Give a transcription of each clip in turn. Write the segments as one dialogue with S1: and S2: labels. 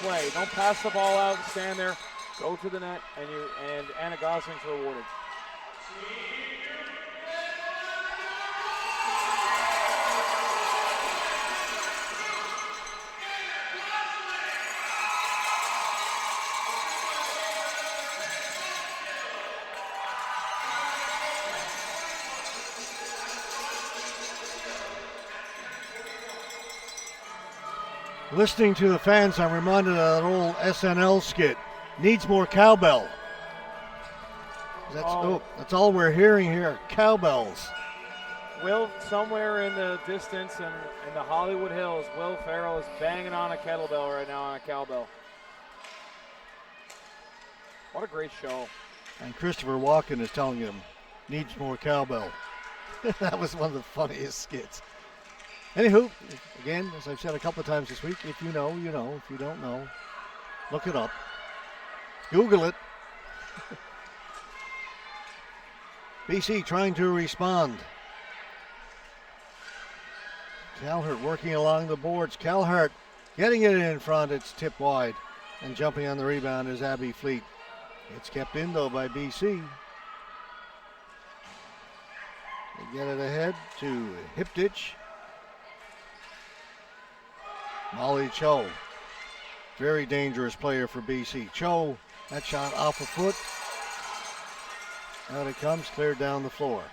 S1: play. Don't pass the ball out and stand there. Go to the net, and Anna Gosling's rewarded.
S2: Listening to the fans, I'm reminded of that old SNL skit, Needs More Cowbell. That's all we're hearing here, cowbells.
S1: Will, somewhere in the distance and in the Hollywood Hills, Will Farrell is banging on a kettlebell right now, on a cowbell. What a great show.
S2: And Christopher Walken is telling him, needs more cowbell. That was one of the funniest skits. Anywho, again, as I've said a couple of times this week, if you know, you know. If you don't know, look it up. Google it. BC trying to respond. Calhart working along the boards. Calhart getting it in front. It's tipped wide. And jumping on the rebound is Abby Fleet. It's kept in, though, by BC. They get it ahead to Hiptich. Molly Cho, very dangerous player for BC. Cho, that shot off a foot. Out it comes, cleared down the floor.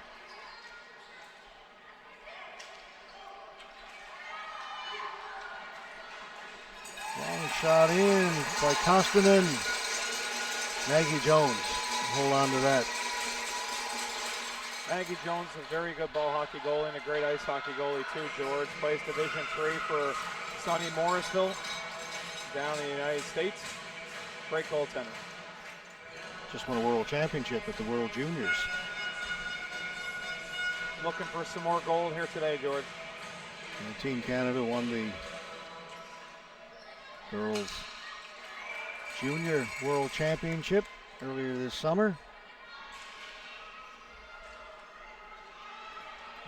S2: Long shot in by Koskinen. Maggie Jones, hold on to that.
S1: Maggie Jones, a very good ball hockey goalie and a great ice hockey goalie too, George. Plays Division III for Sonny Morrisville down in the United States. Great goaltender.
S2: Just won a world championship at the World Juniors.
S1: Looking for some more gold here today, George.
S2: And Team Canada won the girls junior world championship earlier this summer.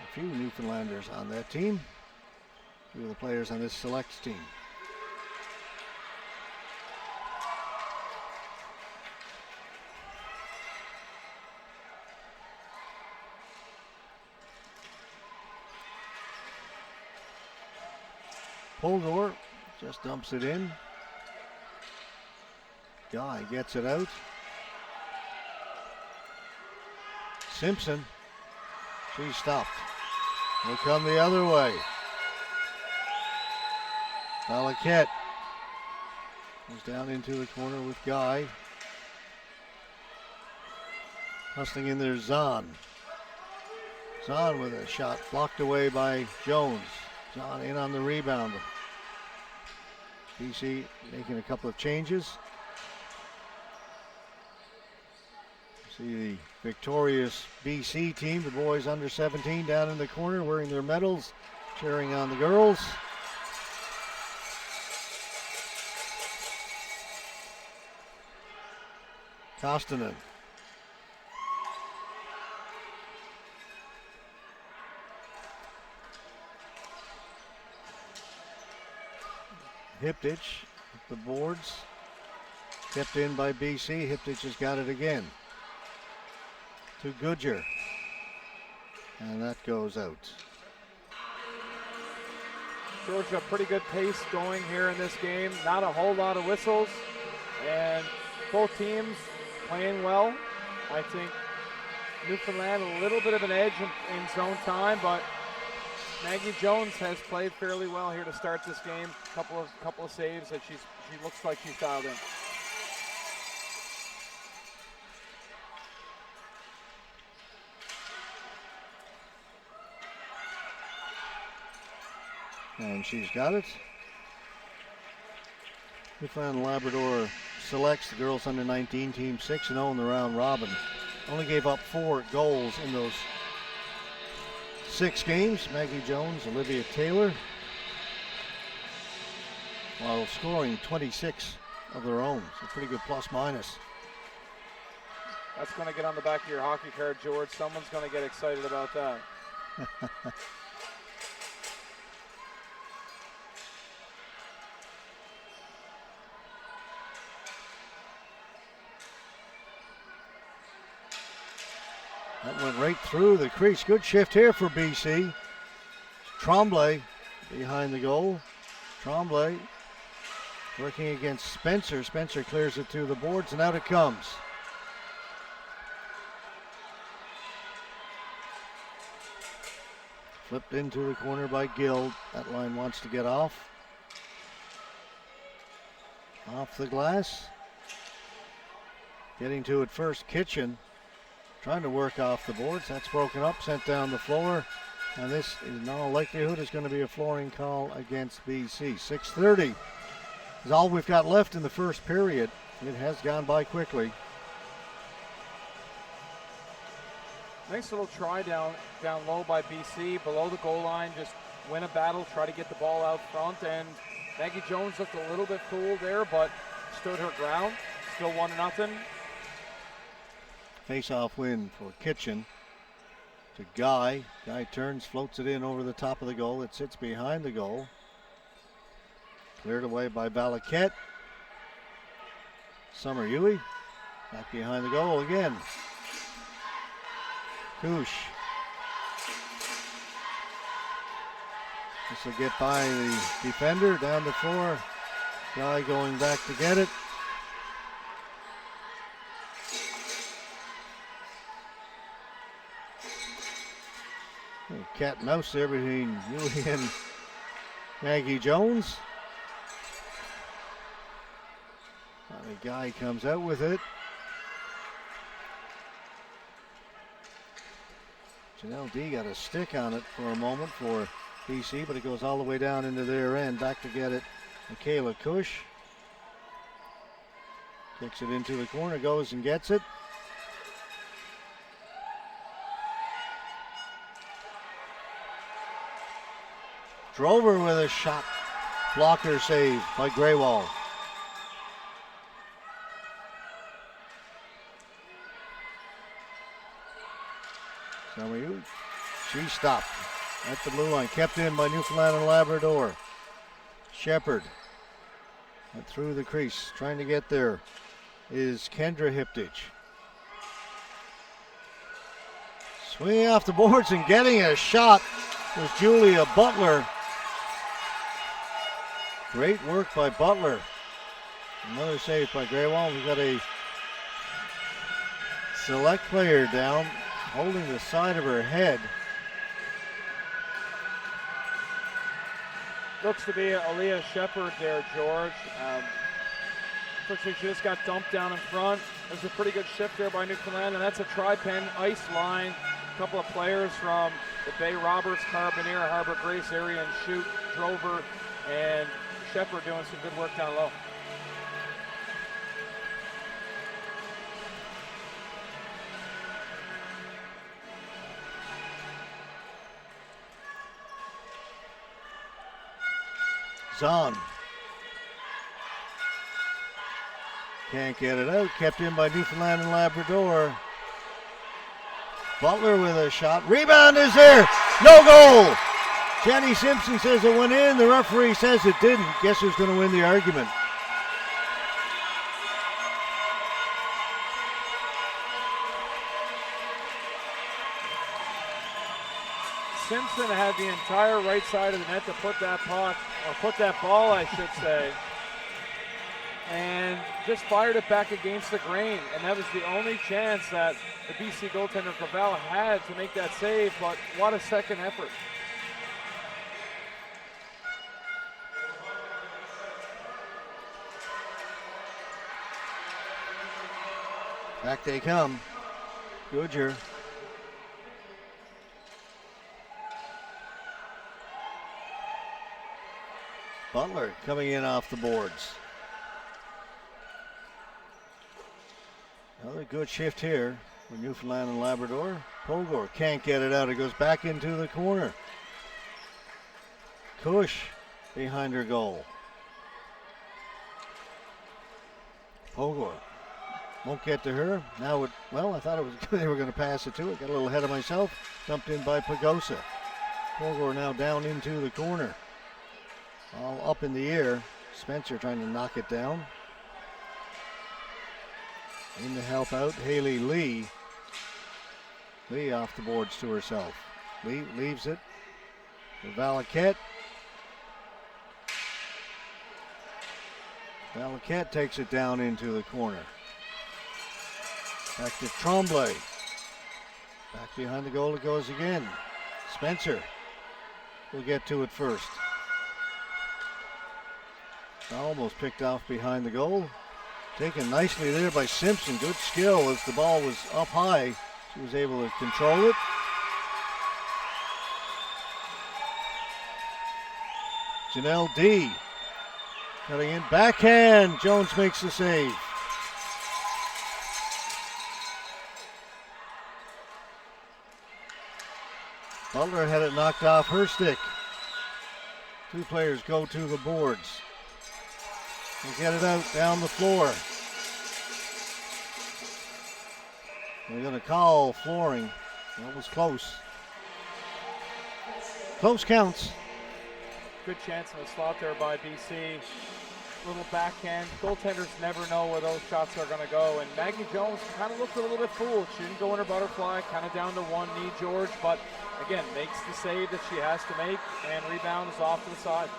S2: A few Newfoundlanders on that team. Two of the players on this selects team. Polgor just dumps it in. Guy gets it out. Simpson, she's stopped. They'll come the other way. Balaquette goes down into the corner with Guy. Hustling in there, Zahn. Zahn with a shot blocked away by Jones. Zahn in on the rebound. BC making a couple of changes. See the victorious BC team, the boys under 17 down in the corner wearing their medals, cheering on the girls. Koskinen. Hiptich at the boards. Kept in by BC. Hiptich has got it again. To Goodger. And that goes out.
S1: Georgia, pretty good pace going here in this game. Not a whole lot of whistles. And both teams playing well. I think Newfoundland a little bit of an edge in zone time, but Maggie Jones has played fairly well here to start this game. Couple of saves that she looks like she's dialed in.
S2: And she's got it. Newfoundland Labrador selects the girls under 19 team 6-0 in the round robin. Only gave up 4 goals in those 6 games. Maggie Jones, Olivia Taylor, while scoring 26 of their own. So pretty good plus minus.
S1: That's going to get on the back of your hockey card, George. Someone's going to get excited about that.
S2: That went right through the crease. Good shift here for BC. Tremblay behind the goal. Tremblay working against Spencer. Spencer clears it to the boards, and out it comes. Flipped into the corner by Gill. That line wants to get off. Off the glass. Getting to it first, Kitchen. Trying to work off the boards. That's broken up, sent down the floor. And this, in all likelihood, is going to be a flooring call against BC. 6:30 is all we've got left in the first period. It has gone by quickly.
S1: Nice little try down low by BC, below the goal line. Just win a battle, try to get the ball out front. And Maggie Jones looked a little bit fooled there, but stood her ground. Still 1-0.
S2: Face-off win for Kitchen to Guy. Guy turns, floats it in over the top of the goal. It sits behind the goal. Cleared away by Valaket. Summer Huey back behind the goal again. Koosh. This will get by the defender down the floor. Guy going back to get it. Cat and mouse there between Huey and Maggie Jones. The Guy comes out with it. Janelle D got a stick on it for a moment for BC, but it goes all the way down into their end. Back to get it, Michaela Cush. Kicks it into the corner, goes and gets it. Drover with a shot. Blocker save by Graywall. She stopped at the blue line. Kept in by Newfoundland and Labrador. Shepard went through the crease. Trying to get there is Kendra Hiptich. Swinging off the boards and getting a shot was Julia Butler. Great work by Butler. Another save by Graywall. We've got a select player down, holding the side of her head.
S1: Looks to be Aaliyah Shepard there, George. Looks like she just got dumped down in front. There's a pretty good shift there by Newfoundland, and that's a tri-pen ice line. A couple of players from the Bay Roberts, Carbonear, Harbor Grace area, and Shoot, Drover, and Shepard doing some good work down low.
S2: Zahn can't get it out. Kept in by Newfoundland and Labrador. Butler with a shot. Rebound is there. No goal. Jenny Simpson says it went in. The referee says it didn't. Guess who's going to win the argument?
S1: Simpson had the entire right side of the net to put that puck, or put that ball, I should say, and just fired it back against the grain. And that was the only chance that the BC goaltender Gravel had to make that save, but what a second effort.
S2: Back they come. Goodger. Butler coming in off the boards. Another good shift here for Newfoundland and Labrador. Pogor can't get it out. It goes back into the corner. Cush behind her goal. Pogor won't get to her. Now it, well, I thought it was they were going to pass it to it. Got a little ahead of myself. Dumped in by Pagosa. Pogor now down into the corner. All up in the air. Spencer trying to knock it down. In to help out Haley Lee. Lee off the boards to herself. Lee leaves it to Valaquette. Valaquette takes it down into the corner. Back to Tremblay. Back behind the goal it goes again. Spencer will get to it first. Almost picked off behind the goal. Taken nicely there by Simpson. Good skill as the ball was up high. She was able to control it. Janelle D. Cutting in. Backhand. Jones makes the save. Butler had it knocked off her stick. Two players go to the boards. They get it out down the floor. They're going to call flooring. That was close. Close counts.
S1: Good chance in the slot there by BC. Little backhand. Goaltenders never know where those shots are going to go. And Maggie Jones kind of looked a little bit fooled. She didn't go in her butterfly, kind of down to one knee, George. But again, makes the save that she has to make and rebounds off to the side.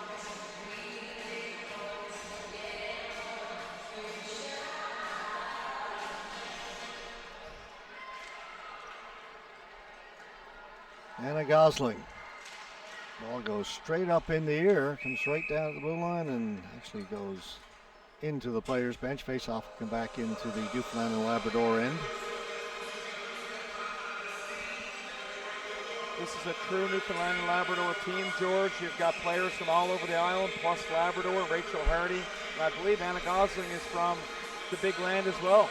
S2: Anna Gosling. Ball goes straight up in the air, comes right down to the blue line, and actually goes into the players' bench. Face-off will come back into the Newfoundland and Labrador end.
S1: This is a true Newfoundland and Labrador team, George. You've got players from all over the island, plus Labrador, Rachel Hardy. And I believe Anna Gosling is from the Big Land as well.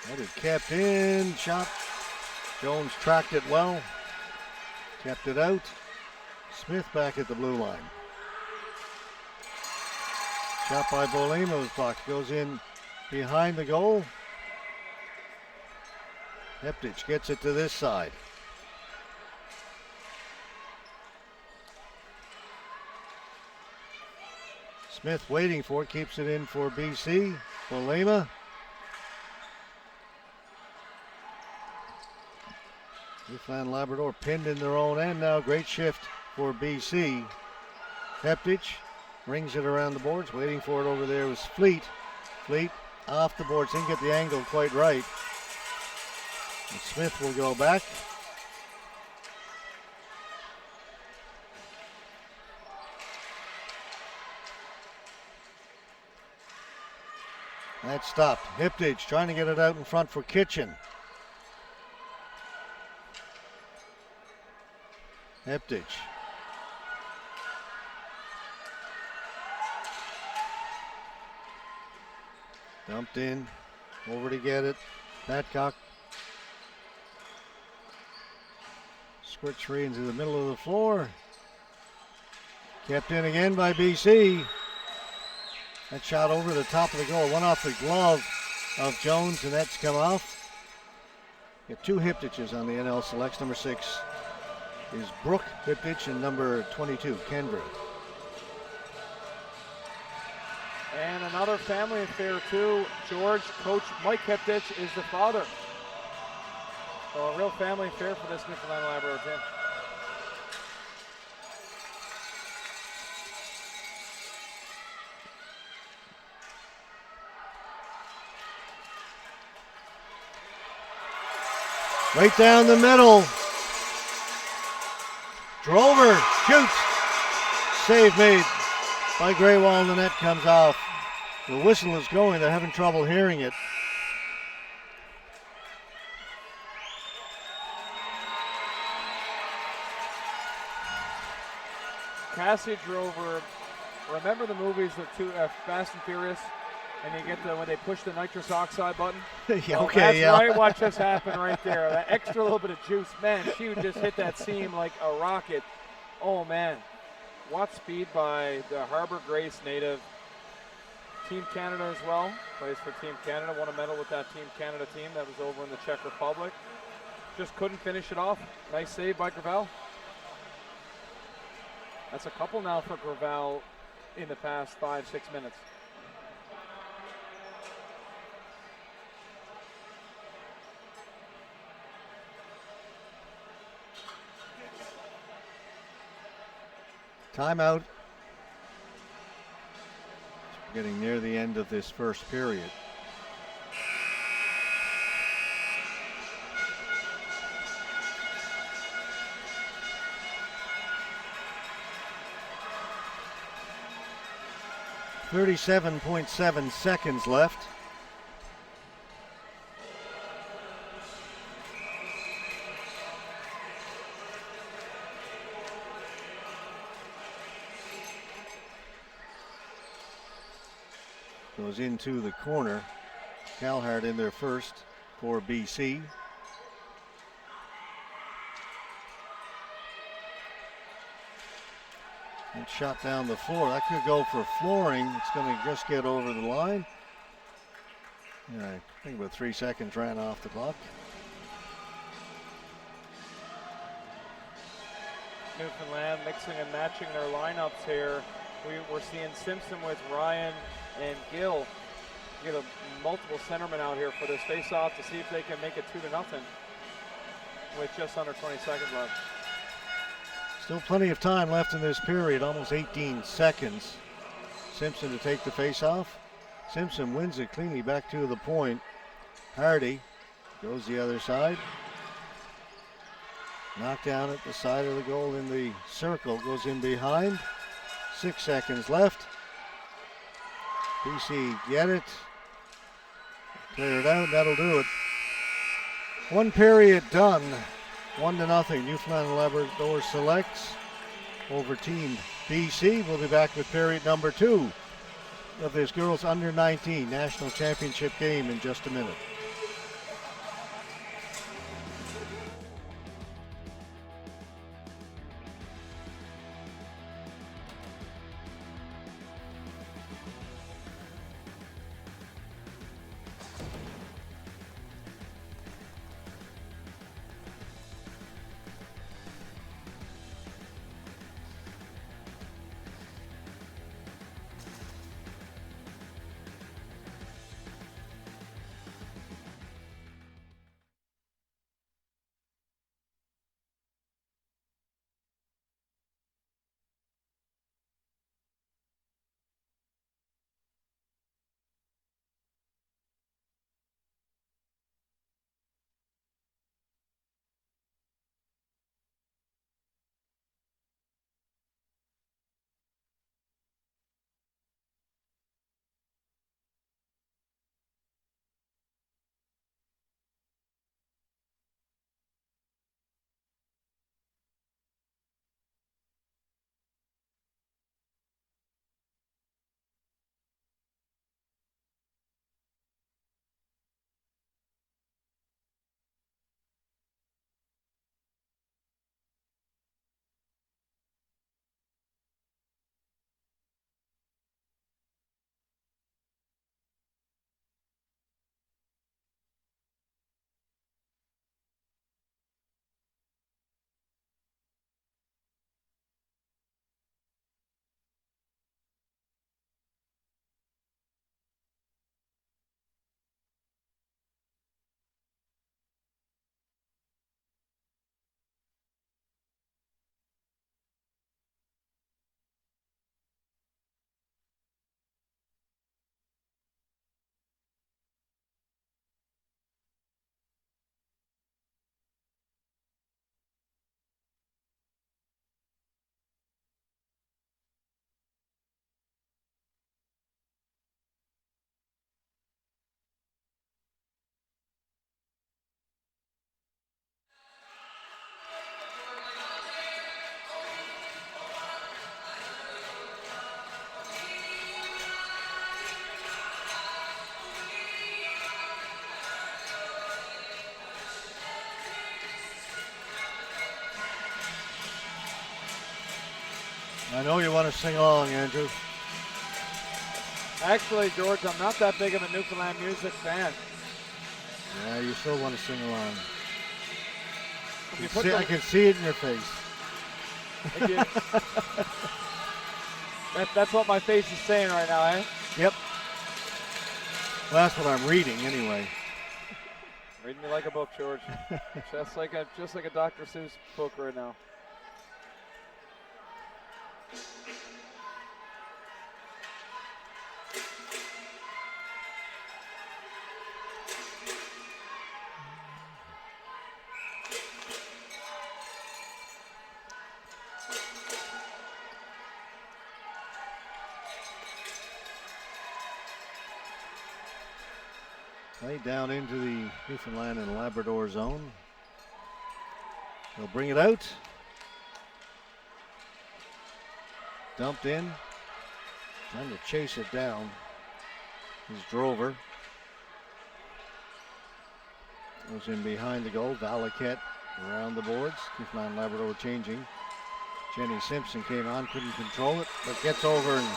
S2: That is kept in, shot. Jones tracked it well, kept it out. Smith back at the blue line. Shot by Bolema was blocked, goes in behind the goal. Heptich gets it to this side. Smith waiting for it, keeps it in for BC. Bolema. Newfoundland Labrador pinned in their own end now. Great shift for BC. Heptich rings it around the boards. Waiting for it over there was Fleet. Fleet off the boards. Didn't get the angle quite right. And Smith will go back. That stopped. Heptich trying to get it out in front for Kitchen. Heptich. Dumped in. Over to get it. Badcock. Squirts free into the middle of the floor. Kept in again by BC. That shot over the top of the goal. One off the glove of Jones, and that's come off. Got two Heptiches on the NL selects. Number 6 is Brooke Heptich and number 22, Kendra.
S1: And another family affair too. George, Coach Mike Heptich is the father. So a real family affair for this Newfoundland Labrador team.
S2: Right down the middle. Drover shoots. Save made by Greywall. The net comes off. The whistle is going. They're having trouble hearing it.
S1: Cassie Drover, remember the movies, Fast and Furious? And you get when they push the nitrous oxide button?
S2: Yeah,
S1: well,
S2: okay,
S1: that's
S2: yeah.
S1: right. Watch this happen right there. That extra little bit of juice. Man, she would just hit that seam like a rocket. Oh, man. What speed by the Harbor Grace native. Team Canada as well. Plays for Team Canada. Won a medal with that Team Canada team that was over in the Czech Republic. Just couldn't finish it off. Nice save by Gravel. That's a couple now for Gravel in the past 5-6 minutes.
S2: Timeout. We're getting near the end of this first period. .7 seconds left. Goes into the corner. Calhart in there first for BC. And shot down the floor. That could go for flooring. It's going to just get over the line. Yeah, I think about 3 seconds ran off the clock.
S1: Newfoundland mixing and matching their lineups here. We're seeing Simpson with Ryan and Gill. Get a multiple centermen out here for this face-off to see if they can make it 2-0 with just under 20 seconds left.
S2: Still plenty of time left in this period, almost 18 seconds. Simpson to take the face-off. Simpson wins it cleanly back to the point. Hardy goes the other side. Knocked down at the side of the goal in the circle, goes in behind. 6 seconds left. BC get it. Clear it out, that'll do it. One period done. 1-0. Newfoundland and Labrador selects over Team BC. We'll be back with period number 2 of this girls under 19 national championship game in just a minute. I know you want to sing along, Andrew.
S1: Actually, George, I'm not that big of a Newfoundland music fan.
S2: Yeah, you still want to sing along. I can see it in your face.
S1: That's what my face is saying right now, eh?
S2: Yep. Well, that's what I'm reading anyway.
S1: Reading me like a book, George. just like a Dr. Seuss book right now.
S2: Played down into the Newfoundland and Labrador zone. They'll bring it out. Dumped in. Trying to chase it down. He's Drover. Goes in behind the goal. Valaket around the boards. Newfoundland Labrador changing. Jenny Simpson came on, couldn't control it, but gets over and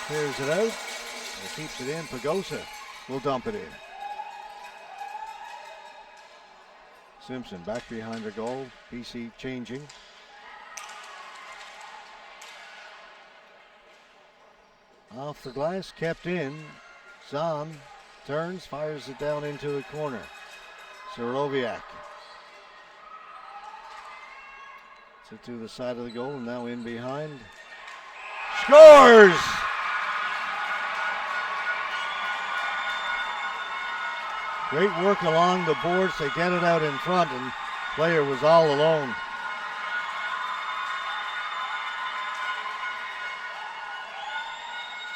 S2: clears it out. And keeps it in. Pagosa will dump it in. Simpson back behind the goal. BC changing. Off the glass, kept in. Zahn turns, fires it down into a corner. Soroviak. So to the side of the goal and now in behind. Scores! Great work along the boards. They get it out in front and player was all alone.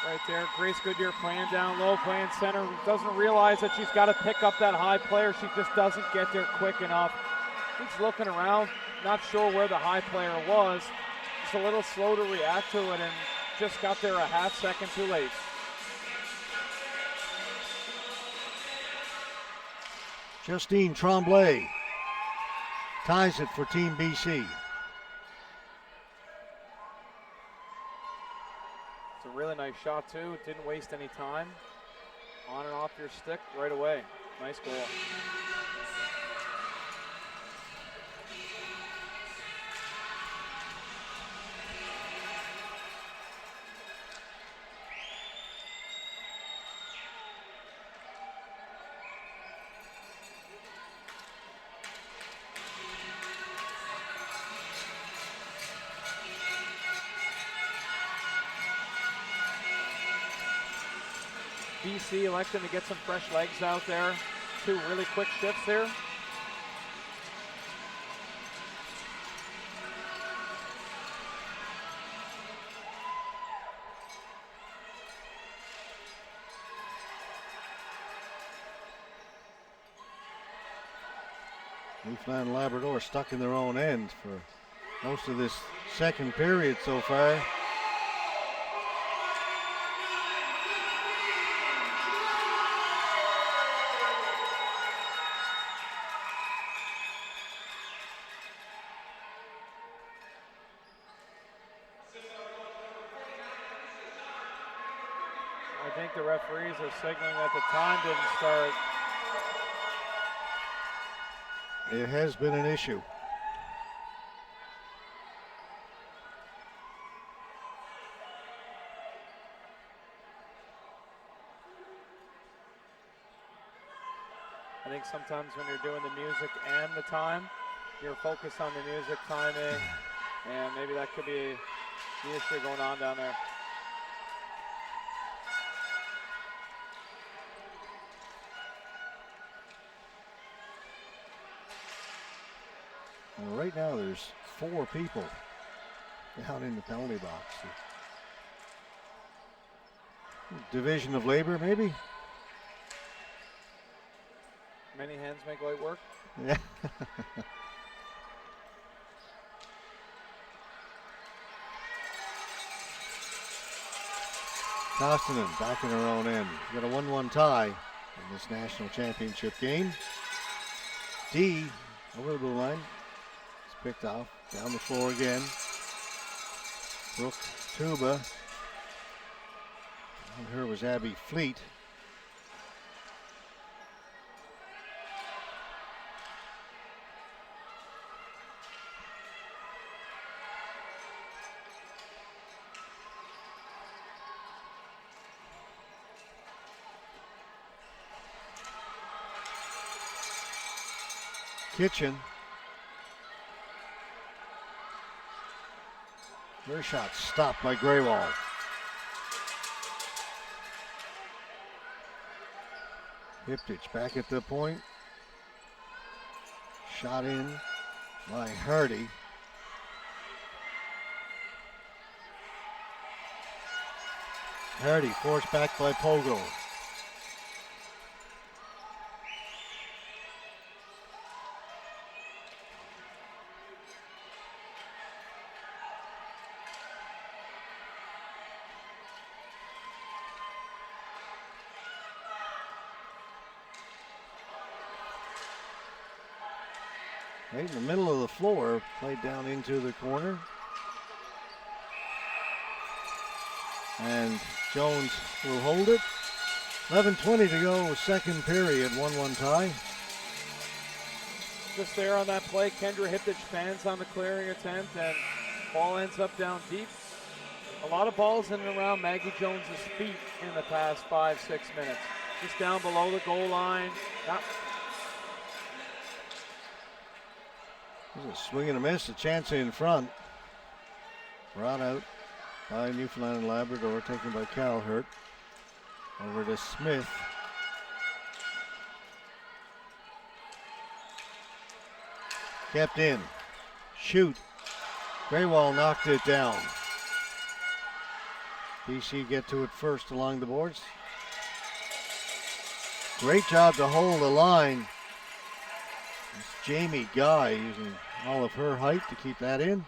S1: Right there, Grace Goodyear playing down low, playing center. Doesn't realize that she's got to pick up that high player. She just doesn't get there quick enough. He's looking around, not sure where the high player was. Just a little slow to react to it and just got there a half second too late.
S2: Justine Tremblay ties it for Team BC.
S1: It's a really nice shot too. Didn't waste any time. On and off your stick right away. Nice goal. BC electing to get some fresh legs out there. Two really quick shifts there.
S2: Newfoundland Labrador stuck in their own end for most of this second period so far.
S1: I think the referees are signaling that the time didn't start.
S2: It has been an issue.
S1: I think sometimes when you're doing the music and the time, you're focused on the music timing, and maybe that could be the issue going on down there.
S2: And right now there's 4 people down in the penalty box. Division of labor, maybe?
S1: Many hands make light work.
S2: Yeah. Koskinen back in her own end. We've got a 1-1 tie in this national championship game. D over the blue line. It's picked off. Down the floor again. Brooke Tuba. On her was Abby Fleet. Kitchen. Their shot stopped by Graywall. Hiptich back at the point. Shot in by Hardy. Hardy forced back by Pogo. Right in the middle of the floor, played down into the corner. And Jones will hold it. 11:20 to go, second period, 1-1 tie.
S1: Just there on that play, Kendra Hiptich fans on the clearing attempt, and ball ends up down deep. A lot of balls in and around Maggie Jones's feet in the past 5-6 minutes. Just down below the goal line.
S2: There's a swing and a miss, a chance in front. Brought out by Newfoundland and Labrador, taken by Calhert. Over to Smith. Kept in. Shoot. Graywall knocked it down. BC get to it first along the boards. Great job to hold the line. It's Jamie Guy using all of her height to keep that in.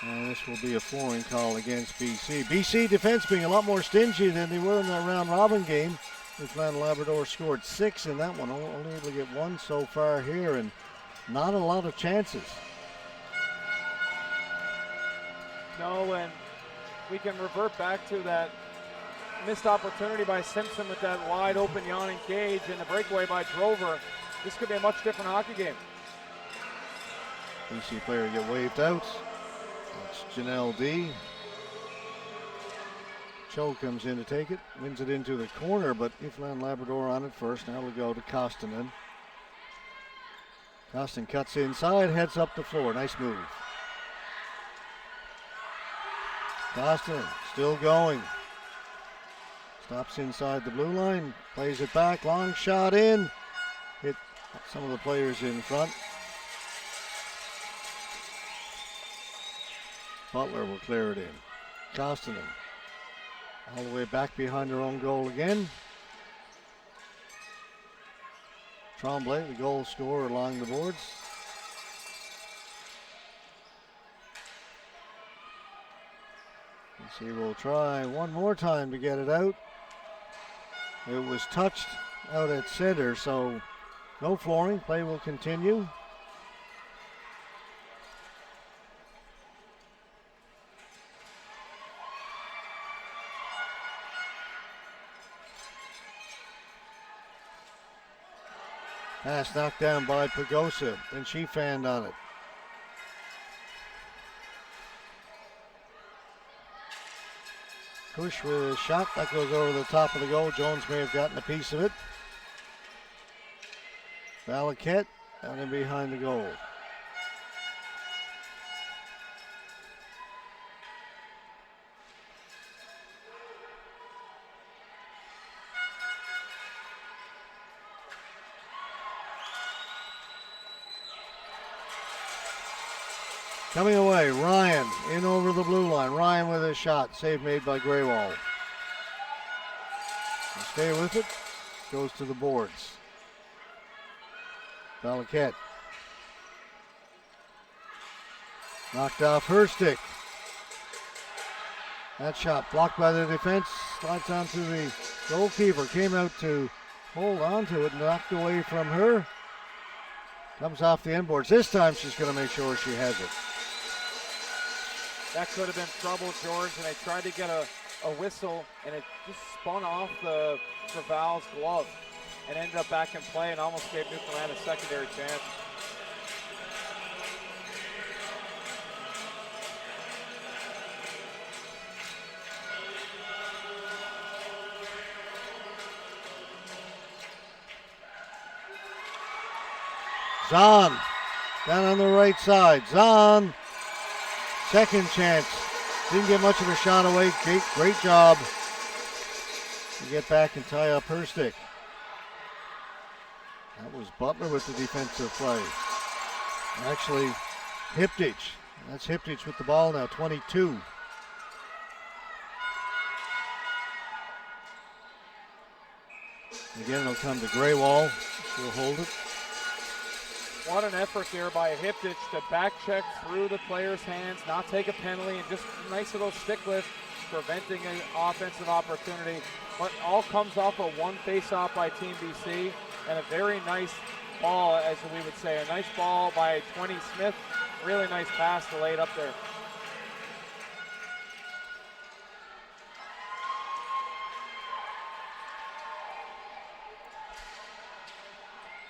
S2: And this will be a flooring call against BC. BC defense being a lot more stingy than they were in that round robin game. Newfoundland and Labrador scored 6 in that one. Only able to get 1 so far here, and not a lot of chances.
S1: No, and we can revert back to that missed opportunity by Simpson with that wide open yawning cage and the breakaway by Drover. This could be a much different hockey game.
S2: BC player get waved out. That's Janelle D. Cho comes in to take it, wins it into the corner, but Newfoundland Labrador on it first. Now we go to Kostonen. Kostonen cuts inside, heads up the floor. Nice move. Kostonen still going. Stops inside the blue line, plays it back, long shot in. Hit some of the players in front. Butler will clear it in. Kostonen all the way back behind their own goal again. Tremblay, the goal scorer, along the boards. BC will try one more time to get it out. It was touched out at center, so no flooring. Play will continue. Pass knocked down by Pagosa, and she fanned on it. Kush with a shot that goes over the top of the goal. Jones may have gotten a piece of it. Valaket down in behind the goal. Coming away, Ryan in over the blue line. Ryan with a shot, save made by Graywall. And stay with it, goes to the boards. Valaket. Knocked off her stick. That shot blocked by the defense, slides onto the goalkeeper. Came out to hold on to it, knocked away from her. Comes off the end boards. This time she's going to make sure she has it.
S1: That could have been trouble, George, and they tried to get a whistle, and it just spun off the Val's glove and ended up back in play and almost gave Newfoundland a secondary chance.
S2: Zahn down on the right side. Zahn. Second chance. Didn't get much of a shot away. Great job to get back and tie up her stick. That was Butler with the defensive play. Actually, Hiptich. That's Hiptich with the ball now, 22. Again, it'll come to Graywall. She'll hold it.
S1: What an effort there by Hiptich to back check through the player's hands, not take a penalty, and just a nice little stick lift, preventing an offensive opportunity. But all comes off of one face-off by Team BC, and a very nice ball, as we would say. A nice ball by 20 Smith. Really nice pass to lay it up there.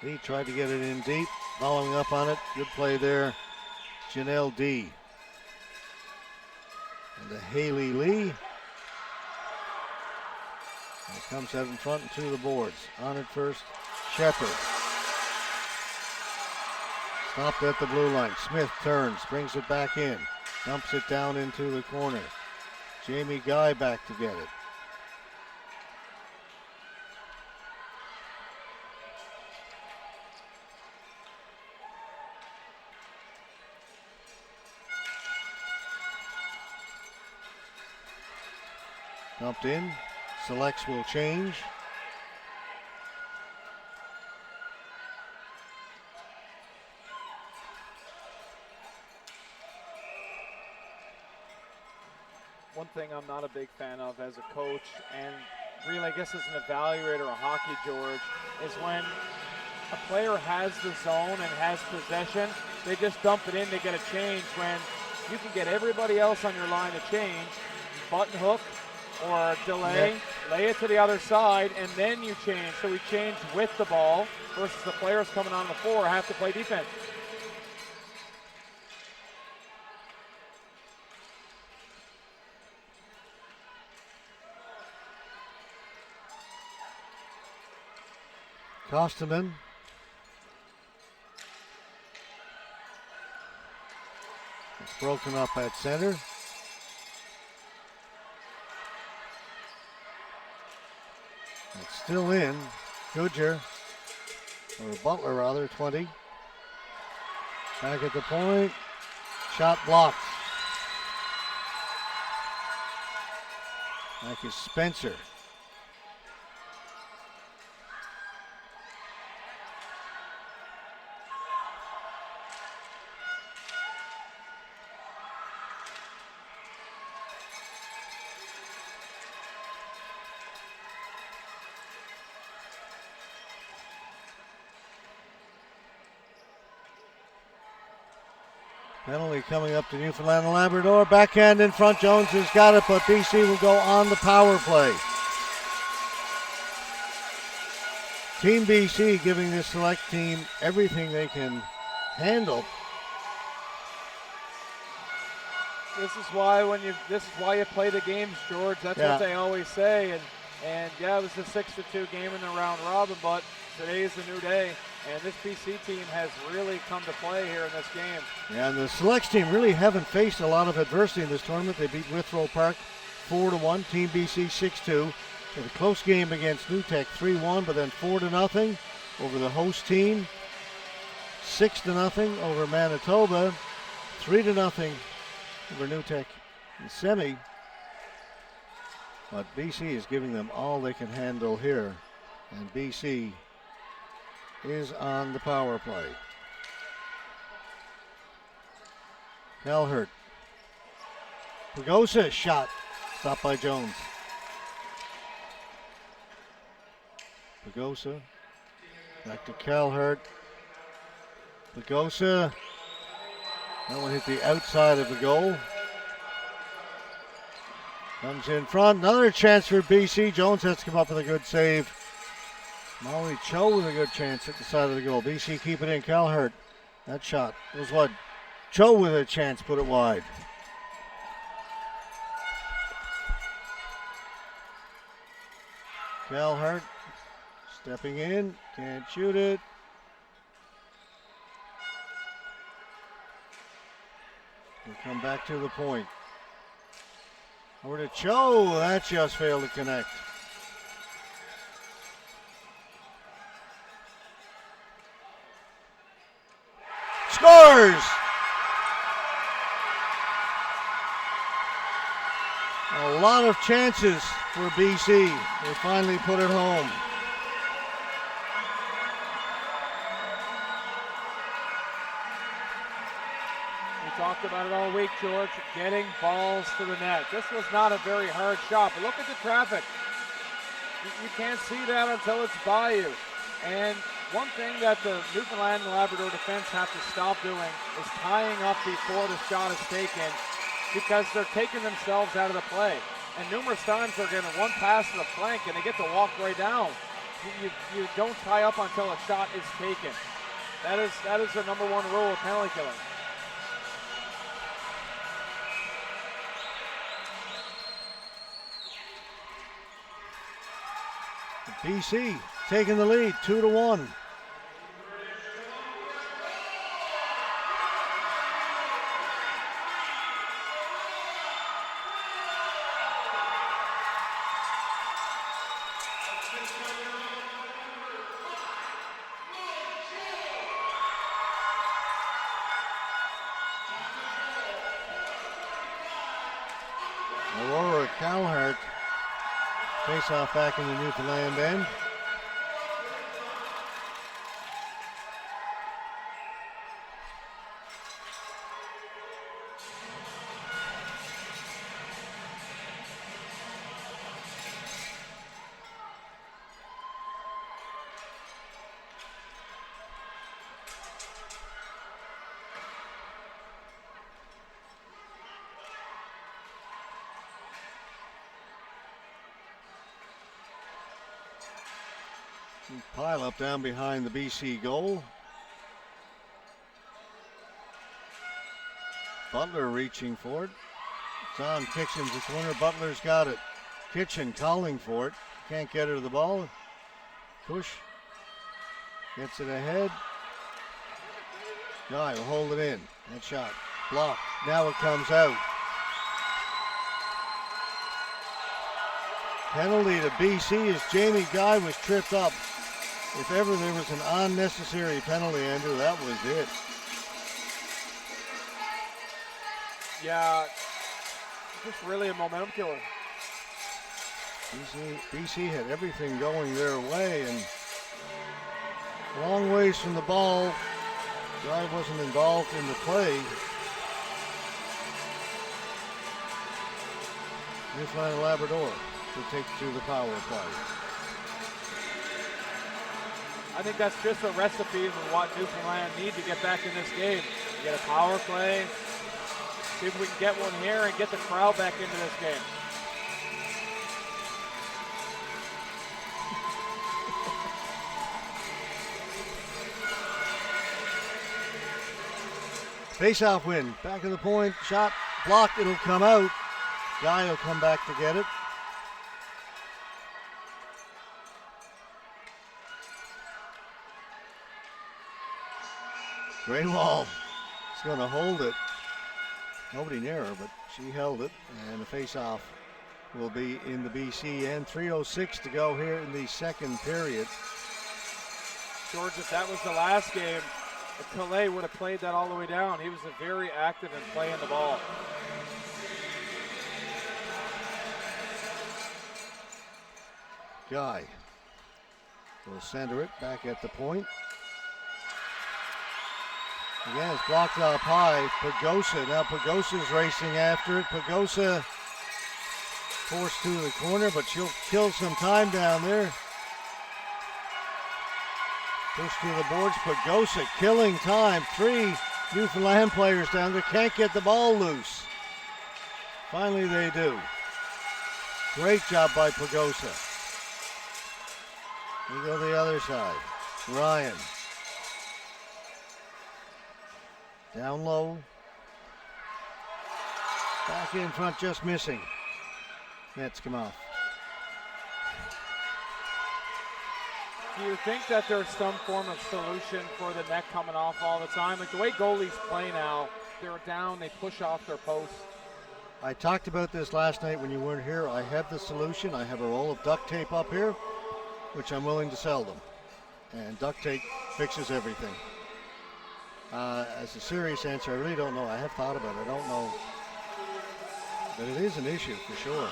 S2: He tried to get it in deep. Following up on it. Good play there. Janelle D. And to Haley Lee. And it comes out in front and to the boards. On it first, Shepard. Stopped at the blue line. Smith turns, brings it back in. Dumps it down into the corner. Jamie Guy back to get it. Dumped in. Selects will change.
S1: One thing I'm not a big fan of as a coach, and really I guess as an evaluator of hockey, George, is when a player has the zone and has possession, they just dump it in to get a change when you can get everybody else on your line to change, button hook or delay, lay it to the other side, and then you change. So we change with the ball versus the players coming on the floor have to play defense.
S2: Kosteman. It's broken up at center. It's still in. Goodger, or Butler rather, 20. Back at the point. Shot blocked. Back is Spencer. Penalty coming up to Newfoundland and Labrador. Backhand in front. Jones has got it, but BC will go on the power play. Team BC giving this select team everything they can handle.
S1: This is why you play the games, George. That's what they always say. And yeah, it was a 6-2 game in the round robin, but today is a new day. And this BC team has really come to play here in this game.
S2: Yeah, and the selects team really haven't faced a lot of adversity in this tournament. They beat Withrow Park 4-1, Team BC 6-2. Had a close game against New Tech 3-1, but then 4-0 over the host team. 6-0 over Manitoba. 3-0 over New Tech in semi. But BC is giving them all they can handle here. And BC is on the power play. Calhert. Pagosa shot. Stopped by Jones. Pagosa. Back to Calhert. Pagosa. That one hit the outside of the goal. Comes in front. Another chance for BC. Jones has to come up with a good save. Molly Cho with a good chance at the side of the goal. BC keep it in. Calhert. That shot was what? Cho with a chance, put it wide. Calhert stepping in. Can't shoot it. We'll come back to the point. Over to Cho. That just failed to connect. Scores! A lot of chances for BC. They finally put it home.
S1: We talked about it all week, George, getting balls to the net. This was not a very hard shot, but look at the traffic. You can't see that until it's by you. And One thing that the Newfoundland and Labrador defense have to stop doing is tying up before the shot is taken, because they're taking themselves out of the play. And numerous times they're getting one pass to the flank and they get to walk right down. You don't tie up until a shot is taken. That is the number one rule of penalty killing.
S2: BC taking the lead, 2-1. Aurora Calhart face off back in the Newfoundland end. Pile up down behind the BC goal. Butler reaching for it. It's on Kitchen's the corner. Butler's got it. Kitchen calling for it. Can't get her to the ball. Push. Gets it ahead. Guy will hold it in. That shot blocked. Now it comes out. Penalty to BC as Jamie Guy was tripped up. If ever there was an unnecessary penalty, Andrew, that was it.
S1: Yeah, just really a momentum killer.
S2: BC had everything going their way, and long ways from the ball. Guy wasn't involved in the play. Newfoundland Labrador to take to the power play.
S1: I think that's just a recipe for what Newfoundland need to get back in this game. Get a power play, see if we can get one here and get the crowd back into this game.
S2: Face-off win, back of the point, shot blocked, it'll come out. Guy will come back to get it. Greywall is going to hold it. Nobody near her, but she held it. And the face-off will be in the BC end. 3:06 to go here in the second period.
S1: George, if that was the last game, Calais would have played that all the way down. He was very active in playing the ball.
S2: Guy will center it back at the point. Again, it's blocked up high. Pagosa. Now Pagosa's racing after it. Pagosa forced to the corner, but she'll kill some time down there. Push to the boards. Pagosa killing time. 3 Newfoundland players down there. Can't get the ball loose. Finally they do. Great job by Pagosa. We go the other side. Ryan. Down low. Back in front, just missing. Nets come off.
S1: Do you think that there's some form of solution for the net coming off all the time? Like the way goalies play now, they're down, they push off their post.
S2: I talked about this last night when you weren't here. I have the solution. I have a roll of duct tape up here, which I'm willing to sell them. And duct tape fixes everything. As a serious answer, I really don't know. I have thought about it. I don't know. But it is an issue for sure.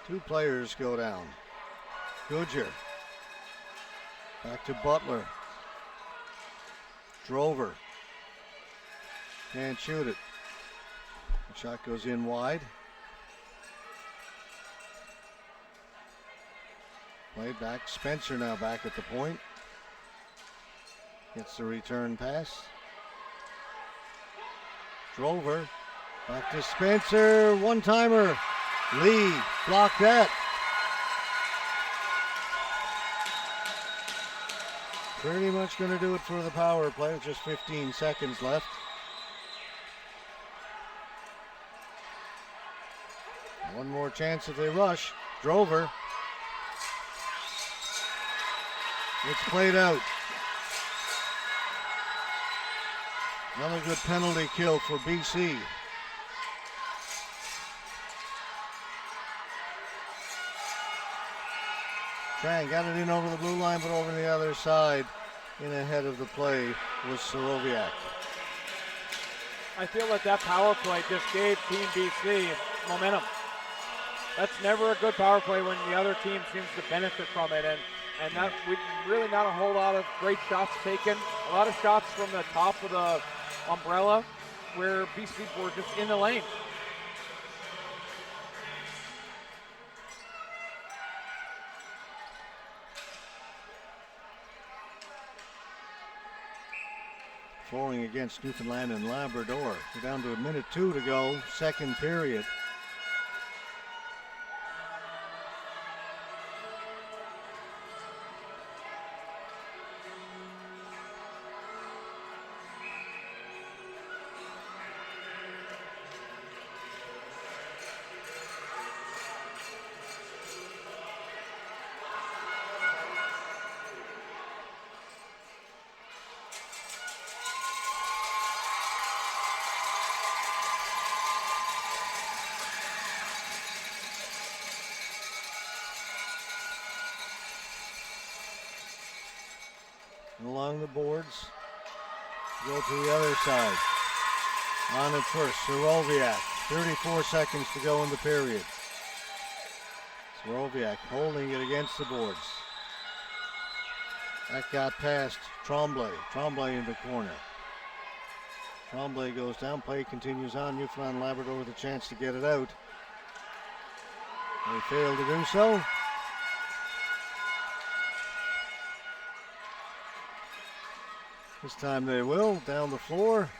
S2: Two players go down. Goodyear. Back to Butler. Drover. Can't shoot it. Shot goes in wide. Played back. Spencer now back at the point. Gets the return pass. Drover. Back to Spencer. One-timer. Lee blocked that. Pretty much going to do it for the power play with just 15 seconds left. One more chance if they rush. Drover. It's played out. Another good penalty kill for BC. Tran got it in over the blue line, but over the other side, in ahead of the play, was Soroviak.
S1: I feel that power play just gave Team BC momentum. That's never a good power play when the other team seems to benefit from it, and that really not a whole lot of great shots taken. A lot of shots from the top of the umbrella where BC were just in the lane.
S2: Flooring against Newfoundland and Labrador. We're down to 1:02 to go, second period. Along the boards, go to the other side. On it first, Soroviak. 34 seconds to go in the period. Soroviak holding it against the boards. That got past Tremblay. Tremblay in the corner. Tremblay goes down, play continues on. Newfoundland Labrador with a chance to get it out. They fail to do so. This time they will, down the floor.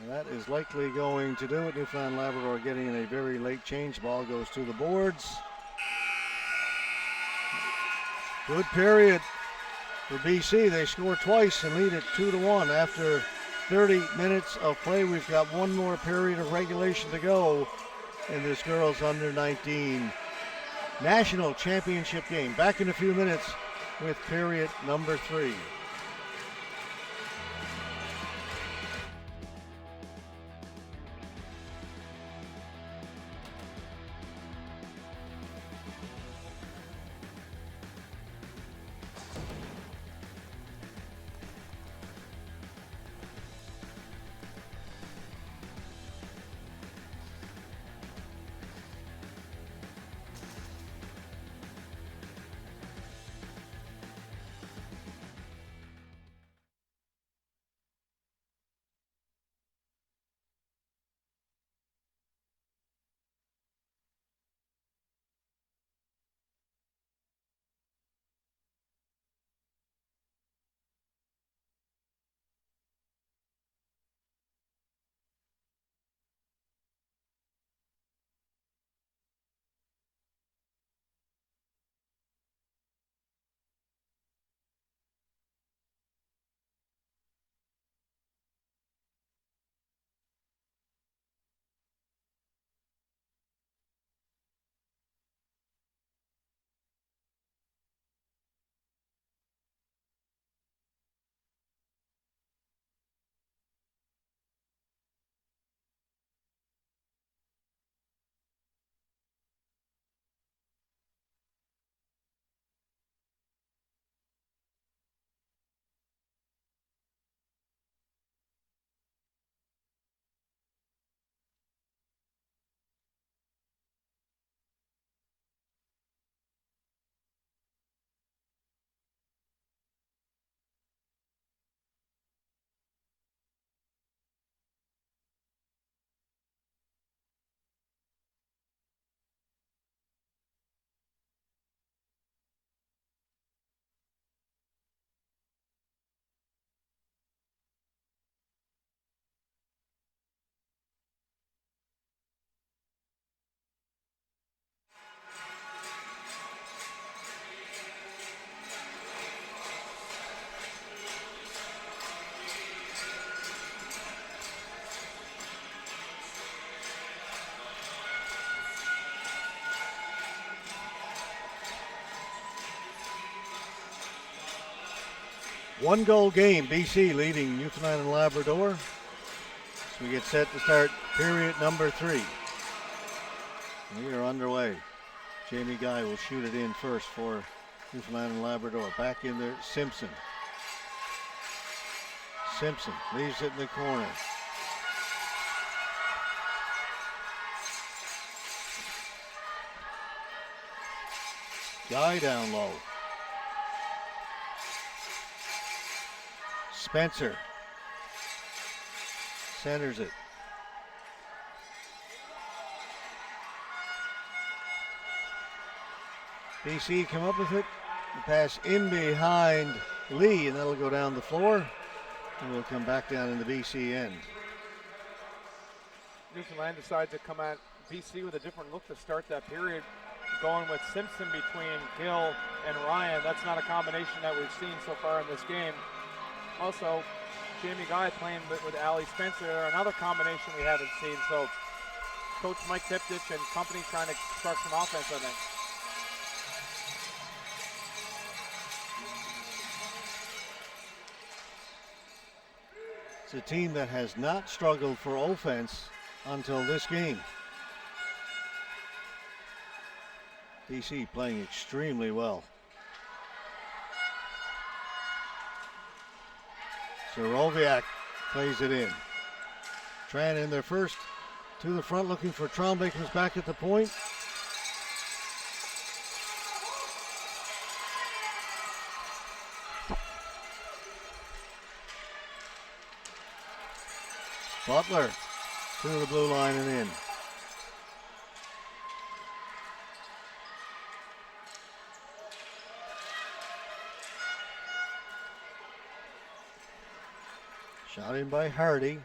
S2: And that is likely going to do it. Newfoundland Labrador getting in a very late change. Ball goes to the boards. Good period for BC. They score twice and lead it 2-1 after 30 minutes of play. We've got one more period of regulation to go in this girls under 19 national championship game. Back in a few minutes with period number 3. 1-goal game, BC leading Newfoundland and Labrador. As we get set to start period number 3. We are underway. Jamie Guy will shoot it in first for Newfoundland and Labrador. Back in there, Simpson. Simpson leaves it in the corner. Guy down low. Spencer centers it. BC come up with it. The pass in behind Lee, and that'll go down the floor. And we'll come back down in the BC end.
S1: Newfoundland decides to come at BC with a different look to start that period, going with Simpson between Gill and Ryan. That's not a combination that we've seen so far in this game. Also, Jamie Guy playing with Ali Spencer, another combination we haven't seen. So Coach Mike Tiptich and company trying to start some offense, I think.
S2: It's a team that has not struggled for offense until this game. BC playing extremely well. Soroviak plays it in. Tran in there first to the front, looking for Tremblay, comes back at the point. Butler to the blue line and in. Shot in by Hardy.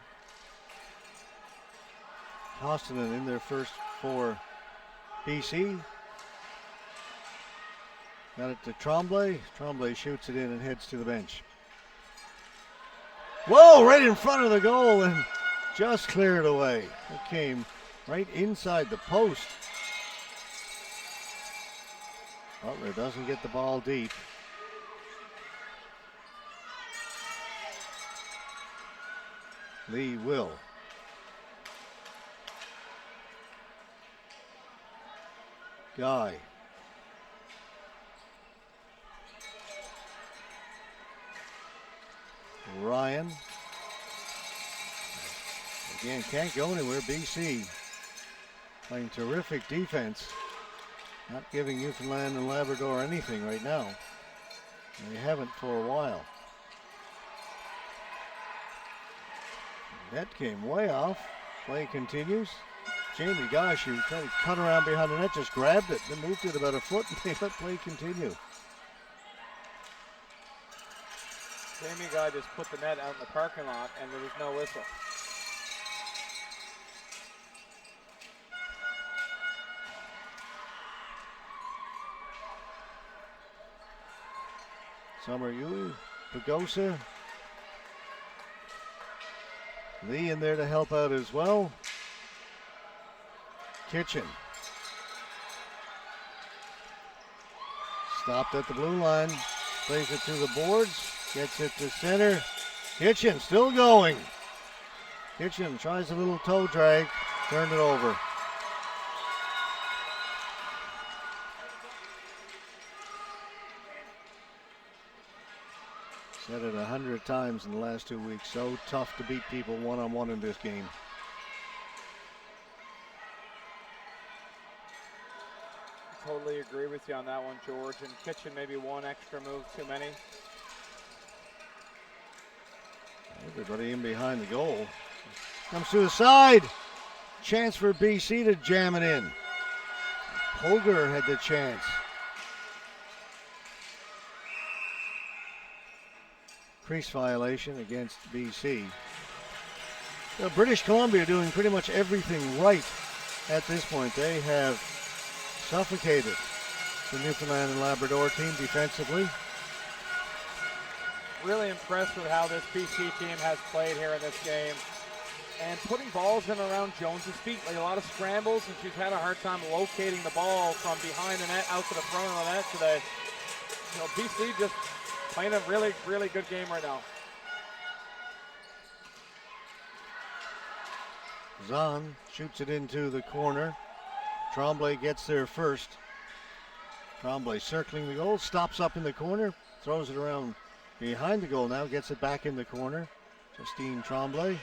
S2: Kostonen in there first for BC. Got it to Tremblay. Tremblay shoots it in and heads to the bench. Whoa, right in front of the goal and just cleared away. It came right inside the post. Butler doesn't get the ball deep. Lee will. Guy. Ryan. Again, can't go anywhere. BC playing terrific defense. Not giving Newfoundland and Labrador anything right now. They haven't for a while. Net came way off. Play continues. Jamie Gosh, who tried to cut around behind the net, just grabbed it, then moved it about a foot, and they let play continue.
S1: Jamie Guy just put the net out in the parking lot, and there was no whistle.
S2: Summer Yui, Pagosa. Lee in there to help out as well. Kitchen. Stopped at the blue line. Plays it to the boards. Gets it to center. Kitchen still going. Kitchen tries a little toe drag. Turned it over. Said it 100 times in the last 2 weeks. So tough to beat people one-on-one in this game.
S1: Totally agree with you on that one, George. And Kitchen maybe one extra move too many.
S2: Everybody in behind the goal. Comes to the side. Chance for BC to jam it in. Poger had the chance. Crease violation against BC. So British Columbia doing pretty much everything right at this point. They have suffocated the Newfoundland and Labrador team defensively.
S1: Really impressed with how this BC team has played here in this game. And putting balls in around Jones's feet, like a lot of scrambles, and she's had a hard time locating the ball from behind the net out to the front of the net today. You know, BC just playing a really, really good game right now.
S2: Zahn shoots it into the corner. Tremblay gets there first. Tremblay circling the goal, stops up in the corner, throws it around behind the goal now, gets it back in the corner. Justine Tremblay.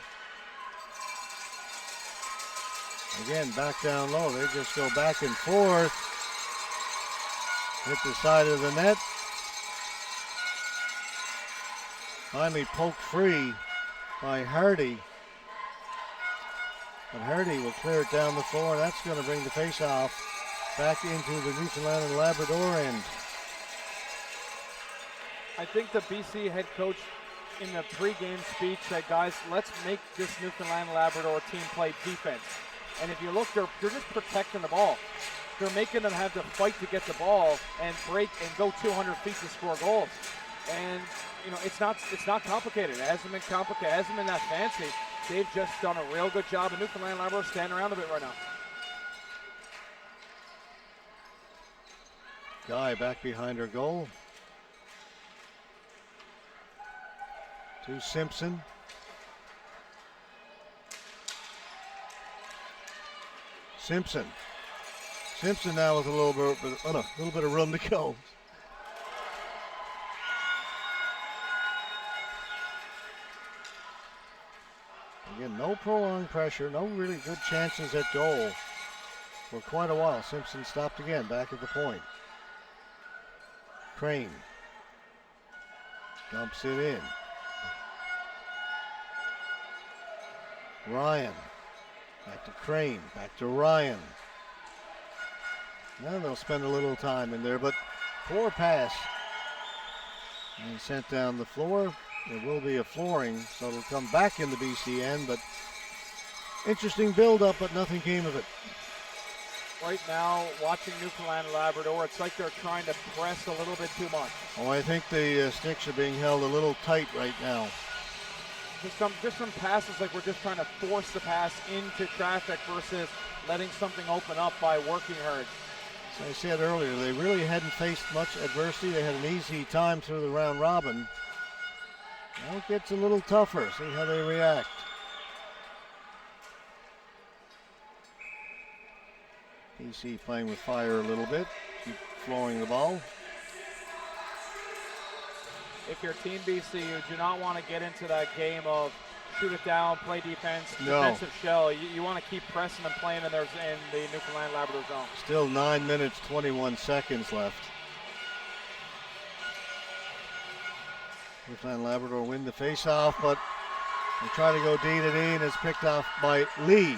S2: Again, back down low. They just go back and forth. Hit the side of the net. Finally poked free by Hardy. But Hardy will clear it down the floor, and that's going to bring the face-off back into the Newfoundland and Labrador end.
S1: I think the BC head coach in the pregame speech said, guys, let's make this Newfoundland and Labrador team play defense. And if you look, they're just protecting the ball. They're making them have to fight to get the ball and break and go 200 feet to score goals. And, you know, it's not complicated. It hasn't been complicated. It hasn't been that fancy. They've just done a real good job. And Newfoundland and Labrador standing around a bit right now.
S2: Guy back behind her goal. To Simpson. Simpson now with a little bit of room to go. Again, no prolonged pressure, no really good chances at goal for quite a while. Simpson stopped again, back at the point. Crane dumps it in. Ryan, back to Crane, back to Ryan. Now they'll spend a little time in there, but poor pass. And sent down the floor. There will be a flooring, so it'll come back in the BC end, but interesting build-up, but nothing came of it.
S1: Right now, watching Newfoundland and Labrador, it's like they're trying to press a little bit too much.
S2: Oh, I think the sticks are being held a little tight right now.
S1: Just some passes like we're just trying to force the pass into traffic versus letting something open up by working hard.
S2: As I said earlier, they really hadn't faced much adversity. They had an easy time through the round robin. Now it gets a little tougher. See how they react. PC playing with fire a little bit. Keep flowing the ball.
S1: If you're Team BC, you do not want to get into that game of shoot it down, play defense, defensive shell. You want to keep pressing and playing in the Newfoundland Labrador zone.
S2: Still 9 minutes, 21 seconds left. Newfoundland Labrador win the face-off, but they try to go D to D, and it's picked off by Lee.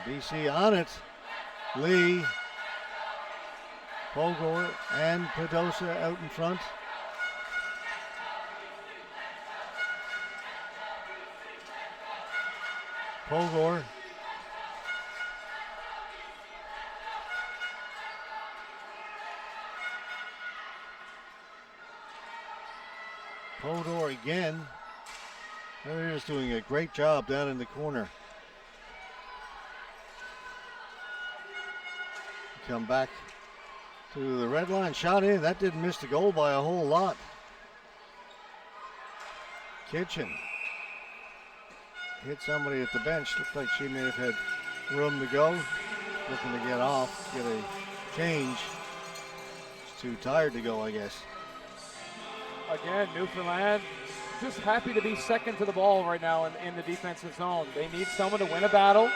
S2: BC on it. Lee, Pogor, and Podosa out in front. Pogor. Podor again. They're just doing a great job down in the corner. Come back to the red line, shot in. That didn't miss the goal by a whole lot. Kitchen hit somebody at the bench. Looked like she may have had room to go. Looking to get off, get a change. She's too tired to go, I guess.
S1: Again, Newfoundland just happy to be second to the ball right now in the defensive zone. They need someone to win a battle,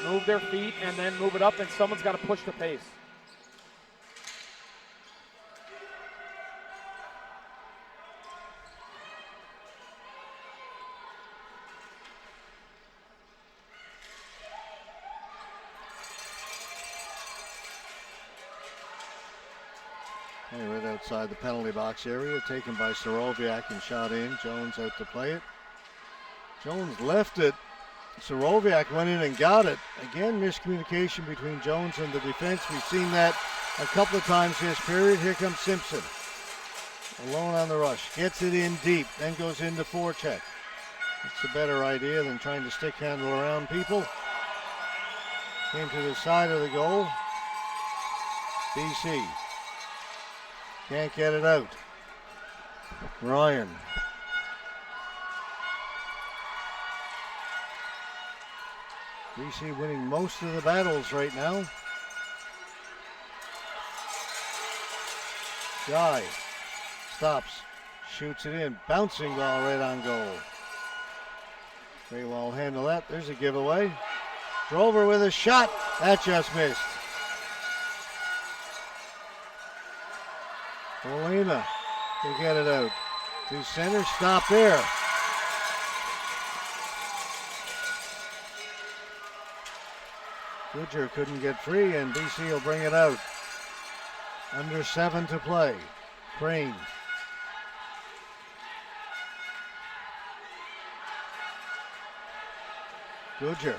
S1: move their feet, and then move it up, and someone's got to push the pace.
S2: Right outside the penalty box area, taken by Soroviak and shot in. Jones out to play it. Jones left it. Soroviak went in and got it. Again, miscommunication between Jones and the defense. We've seen that a couple of times this period. Here comes Simpson. Alone on the rush. Gets it in deep, then goes into forecheck. It's a better idea than trying to stick handle around people. Came to the side of the goal. BC can't get it out. Ryan. BC winning most of the battles right now. Guy stops, shoots it in, bouncing ball right on goal. Very well handle that. There's a giveaway. Drover with a shot. That just missed. Olena to get it out. To center, stop there. Goodger couldn't get free, and BC will bring it out. Under 7 to play. Crane. Goodger.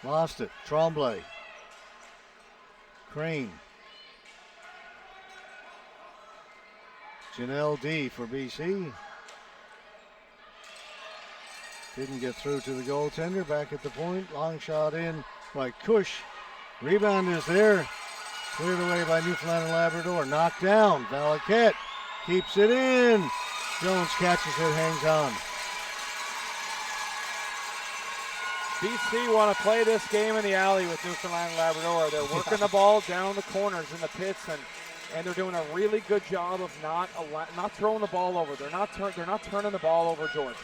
S2: Lost it. Tremblay. Crane. Janelle D for BC. Didn't get through to the goaltender. Back at the point. Long shot in by Cush. Rebound is there. Cleared away by Newfoundland and Labrador. Knocked down. Valaquette keeps it in. Jones catches it, hangs on.
S1: BC want to play this game in the alley with Newfoundland and Labrador. They're working the ball down the corners in the pits, and they're doing a really good job of not throwing the ball over. They're not turning the ball over, George.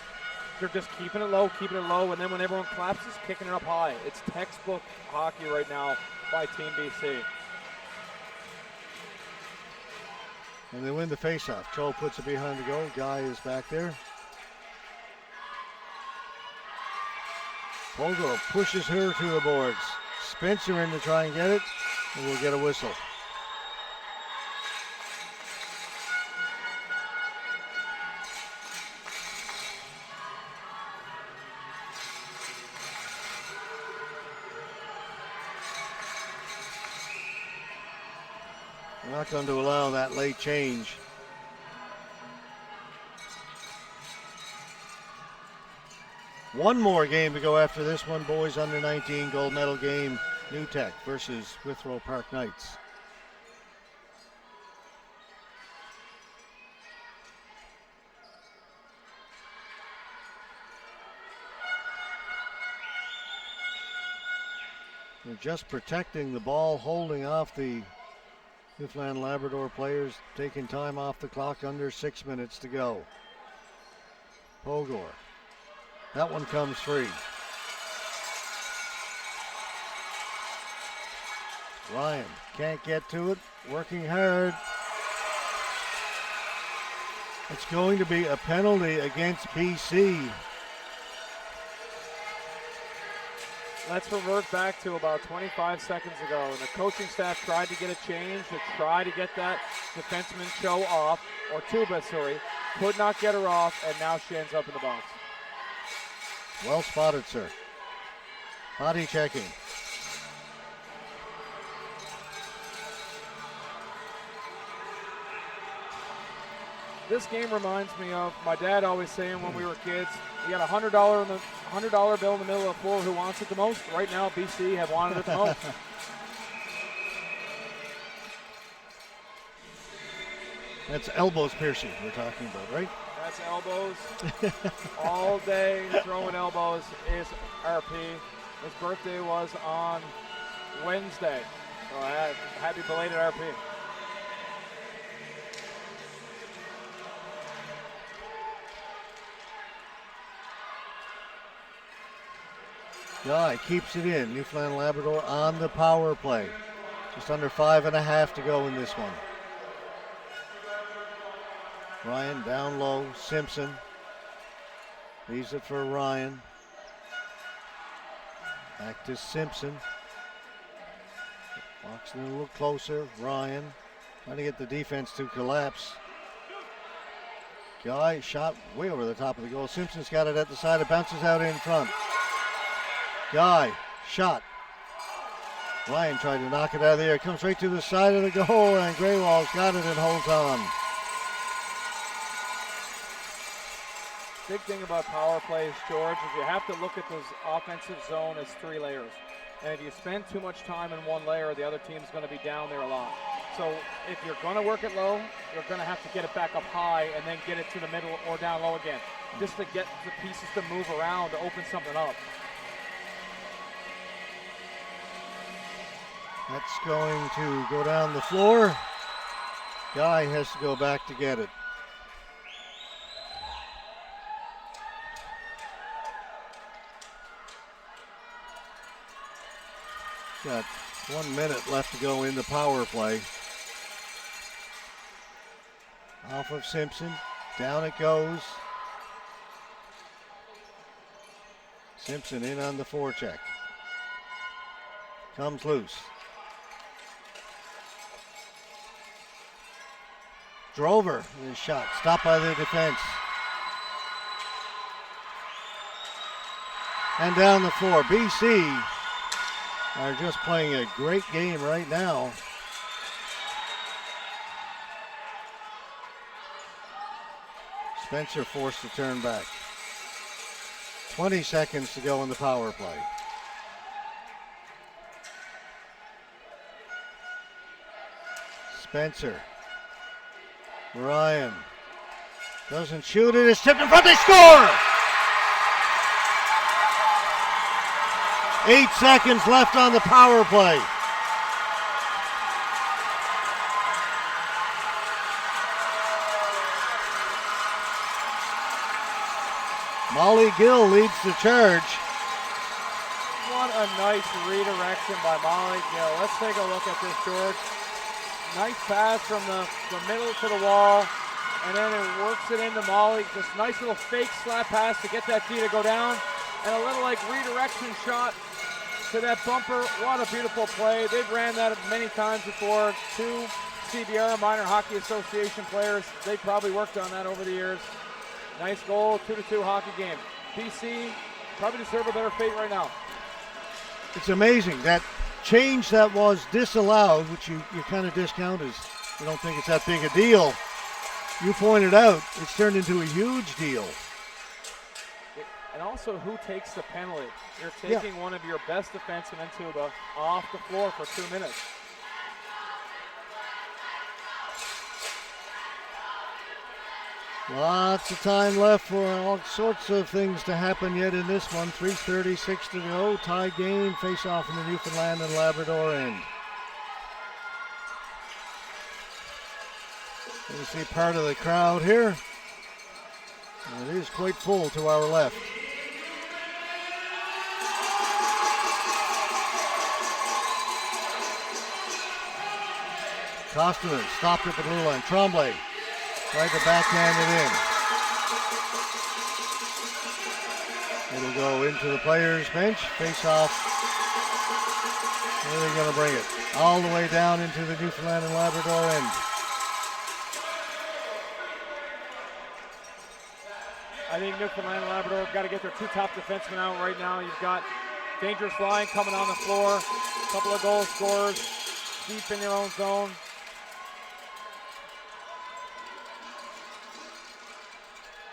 S1: They're just keeping it low, and then when everyone collapses, kicking it up high. It's textbook hockey right now by Team BC.
S2: And they win the faceoff. Cho puts it behind the goal. Guy is back there. Pogo pushes her to the boards. Spencer in to try and get it, and we'll get a whistle. We're not going to allow that late change. One more game to go after this one. Boys under 19 gold medal game. New Tech versus Withrow Park Knights. They're just protecting the ball, holding off the Newfoundland Labrador players, taking time off the clock, under 6 minutes to go. Pogor. That one comes free. Ryan can't get to it, working hard. It's going to be a penalty against BC.
S1: Let's revert back to about 25 seconds ago. And the coaching staff tried to get a change to try to get that defenseman show off, or Tuba, sorry. Could not get her off, and now she ends up in the box.
S2: Well spotted, sir. Body checking.
S1: This game reminds me of my dad always saying when we were kids, you got $100 bill in the middle of the floor, who wants it the most? Right now, BC have wanted it the most.
S2: That's elbows piercing we're talking about, right?
S1: That's elbows. All day throwing elbows is RP. His birthday was on Wednesday. So happy belated RP.
S2: Guy keeps it in. Newfoundland Labrador on the power play. Just under 5.5 to go in this one. Ryan down low. Simpson leaves it for Ryan. Back to Simpson. Walks in a little closer. Ryan trying to get the defense to collapse. Guy shot way over the top of the goal. Simpson's got it at the side. It bounces out in front. Guy shot. Ryan tried to knock it out of the air. It comes right to the side of the goal, and Graywall's got it and holds on.
S1: Big thing about power plays, George, is you have to look at this offensive zone as 3 layers. And if you spend too much time in one layer, the other team's going to be down there a lot. So if you're going to work it low, you're going to have to get it back up high and then get it to the middle or down low again, just to get the pieces to move around to open something up.
S2: That's going to go down the floor. Guy has to go back to get it. Got 1 minute left to go in the power play. Off of Simpson, down it goes. Simpson in on the forecheck. Comes loose. Drover with his shot, stopped by the defense. And down the floor, BC are just playing a great game right now. Spencer forced to turn back. 20 seconds to go in the power play. Spencer. Ryan doesn't shoot it. It's tipped in front. They score! 8 seconds left on the power play. Molly Gill leads the charge.
S1: What a nice redirection by Molly Gill. Let's take a look at this, George. Nice pass from the middle to the wall, and then it works it into Molly. Just nice little fake slap pass to get that D to go down, and a little like redirection shot to that bumper. What a beautiful play. They've ran that many times before. 2 CBR, Minor Hockey Association players. They probably worked on that over the years. Nice goal, 2-2 hockey game. BC probably deserve a better fate right now.
S2: It's amazing that change that was disallowed, which you kind of discount as you don't think it's that big a deal. You pointed out it's turned into a huge deal.
S1: And also, who takes the penalty? You're taking one of your best defensemen off the floor for 2 minutes.
S2: Lots of time left for all sorts of things to happen yet in this one. 3:36 to go. Tie game. Face off in the Newfoundland and Labrador end. You see part of the crowd here. And it is quite full to our left. Koskinen stopped at the blue line. Tremblay tried to backhand it in. It'll go into the players' bench. Face off. Where are they going to bring it? All the way down into the Newfoundland and Labrador end.
S1: I think Newfoundland and Labrador have got to get their 2 top defensemen out right now. You've got dangerous line coming on the floor. A couple of goal scorers deep in their own zone.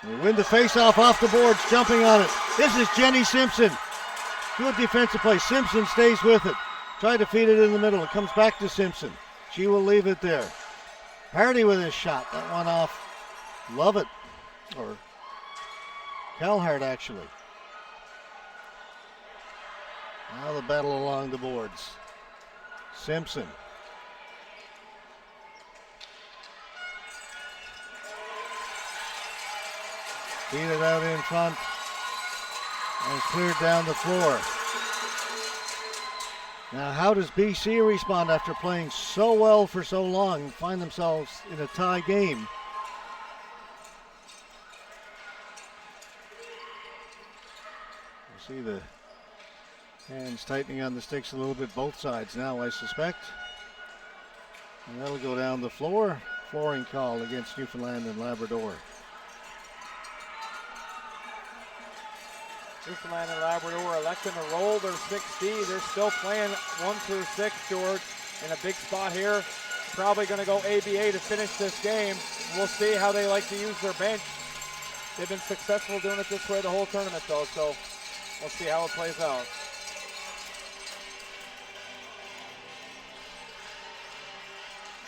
S2: We win the face-off off the boards, jumping on it. This is Jenny Simpson. Good defensive play. Simpson stays with it. Tried to feed it in the middle. It comes back to Simpson. She will leave it there. Hardy with his shot. That one off Lovett, or Calhart actually. Now the battle along the boards. Simpson. Feed it out in front. And it's cleared down the floor. Now, how does BC respond after playing so well for so long and find themselves in a tie game? You see the hands tightening on the sticks a little bit, both sides now, I suspect. And that'll go down the floor. Flooring call against Newfoundland and Labrador.
S1: Newfoundland and Labrador electing to roll their 6D. They're still playing 1 through 6, George, in a big spot here. Probably going to go ABA to finish this game. We'll see how they like to use their bench. They've been successful doing it this way the whole tournament, though, so we'll see how it plays out.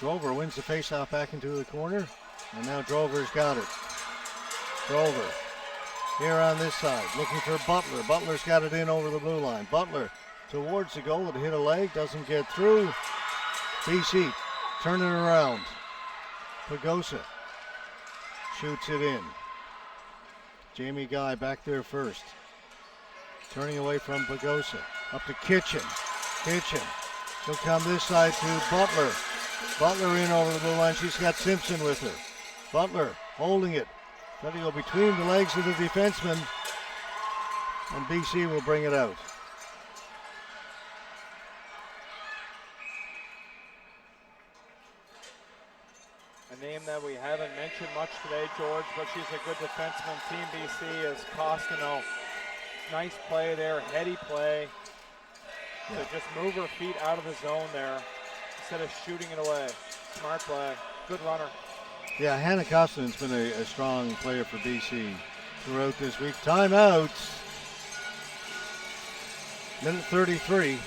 S2: Drover wins the faceoff back into the corner. And now Drover's got it. Drover here on this side, looking for Butler. Butler's got it in over the blue line. Butler towards the goal. It hit a leg, doesn't get through. BC turning around. Pagosa shoots it in. Jamie Guy back there first. Turning away from Pagosa. Up to Kitchen. Kitchen. She'll come this side to Butler. Butler in over the blue line. She's got Simpson with her. Butler holding it. Trying to go between the legs of the defenseman. And BC will bring it out.
S1: A name that we haven't mentioned much today, George, but she's a good defenseman. Team BC is Costello. Nice play there, heady play. Yeah. So just move her feet out of the zone there instead of shooting it away. Smart play, good runner. Yeah,
S2: Hannah Costello's been a strong player for BC throughout this week. Timeouts. Minute 33.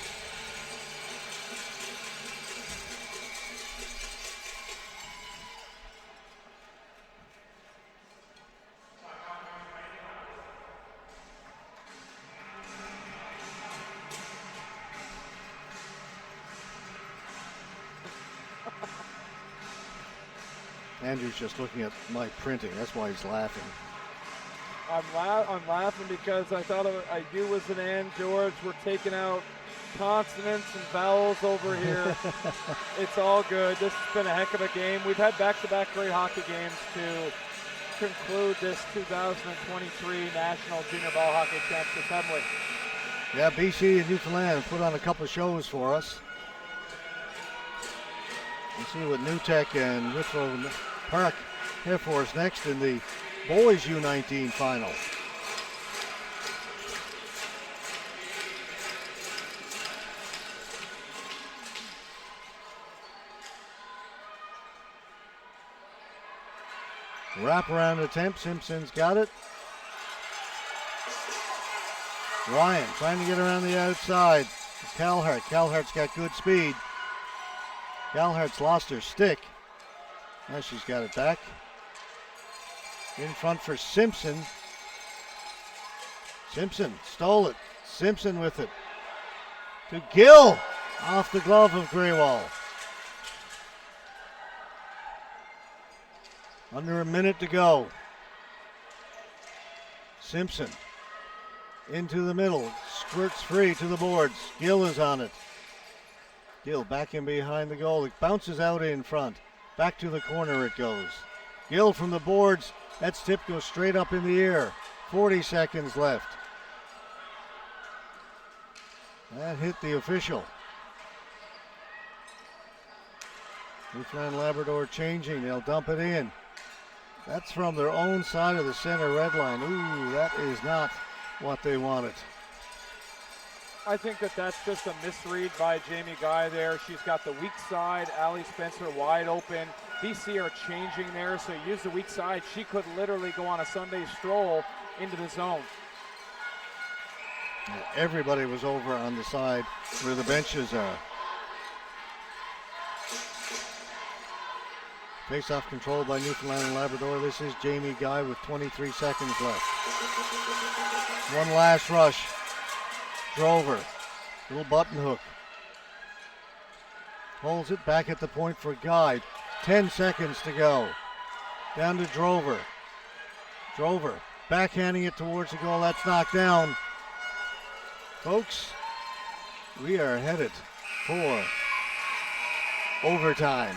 S2: Andrew's just looking at my printing. That's why he's laughing.
S1: I'm laughing because I thought I knew it was an and, George. We're taking out consonants and vowels over here. It's all good. This has been a heck of a game. We've had back-to-back great hockey games to conclude this 2023 National Junior Ball Hockey Championship, haven't we?
S2: Yeah, BC and Newfoundland have put on a couple of shows for us. We'll see what New Tech and Whitfield Park have for us next in the boys U19 final. Wraparound attempt. Simpson's got it. Ryan trying to get around the outside. Calhart. Calhart's got good speed. Calhart's lost her stick. Now she's got it back. In front for Simpson. Simpson stole it. Simpson with it. To Gill. Off the glove of Greywall. Under a minute to go. Simpson into the middle. Squirts free to the boards. Gill is on it. Gill back in behind the goal. It bounces out in front. Back to the corner it goes. Gill from the boards. That tip goes straight up in the air. 40 seconds left. That hit the official. Newfoundland Labrador changing. They'll dump it in. That's from their own side of the center red line. Ooh, that is not what they wanted.
S1: I think that's just a misread by Jamie Guy there. She's got the weak side, Allie Spencer wide open. BC are changing there, so use the weak side. She could literally go on a Sunday stroll into the zone.
S2: Everybody was over on the side where the benches are. Face-off controlled by Newfoundland and Labrador. This is Jamie Guy with 23 seconds left. One last rush. Drover, little button hook. Holds it back at the point for Guy. 10 seconds to go. Down to Drover. Drover backhanding it towards the goal. That's knocked down. Folks, we are headed for overtime.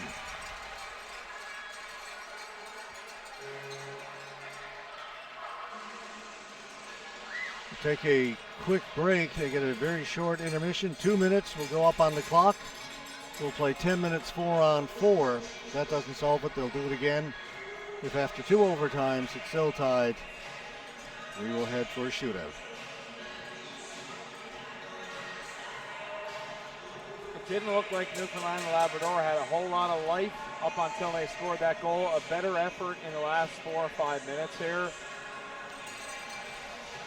S2: Take a quick break. They get a very short intermission. 2 minutes will go up on the clock. We'll play 10 minutes 4-on-4. If that doesn't solve it, they'll do it again. If after 2 overtimes it's still tied, we will head for a shootout.
S1: It didn't look like Newfoundland and Labrador had a whole lot of life up until they scored that goal. A better effort in the last 4 or 5 minutes here.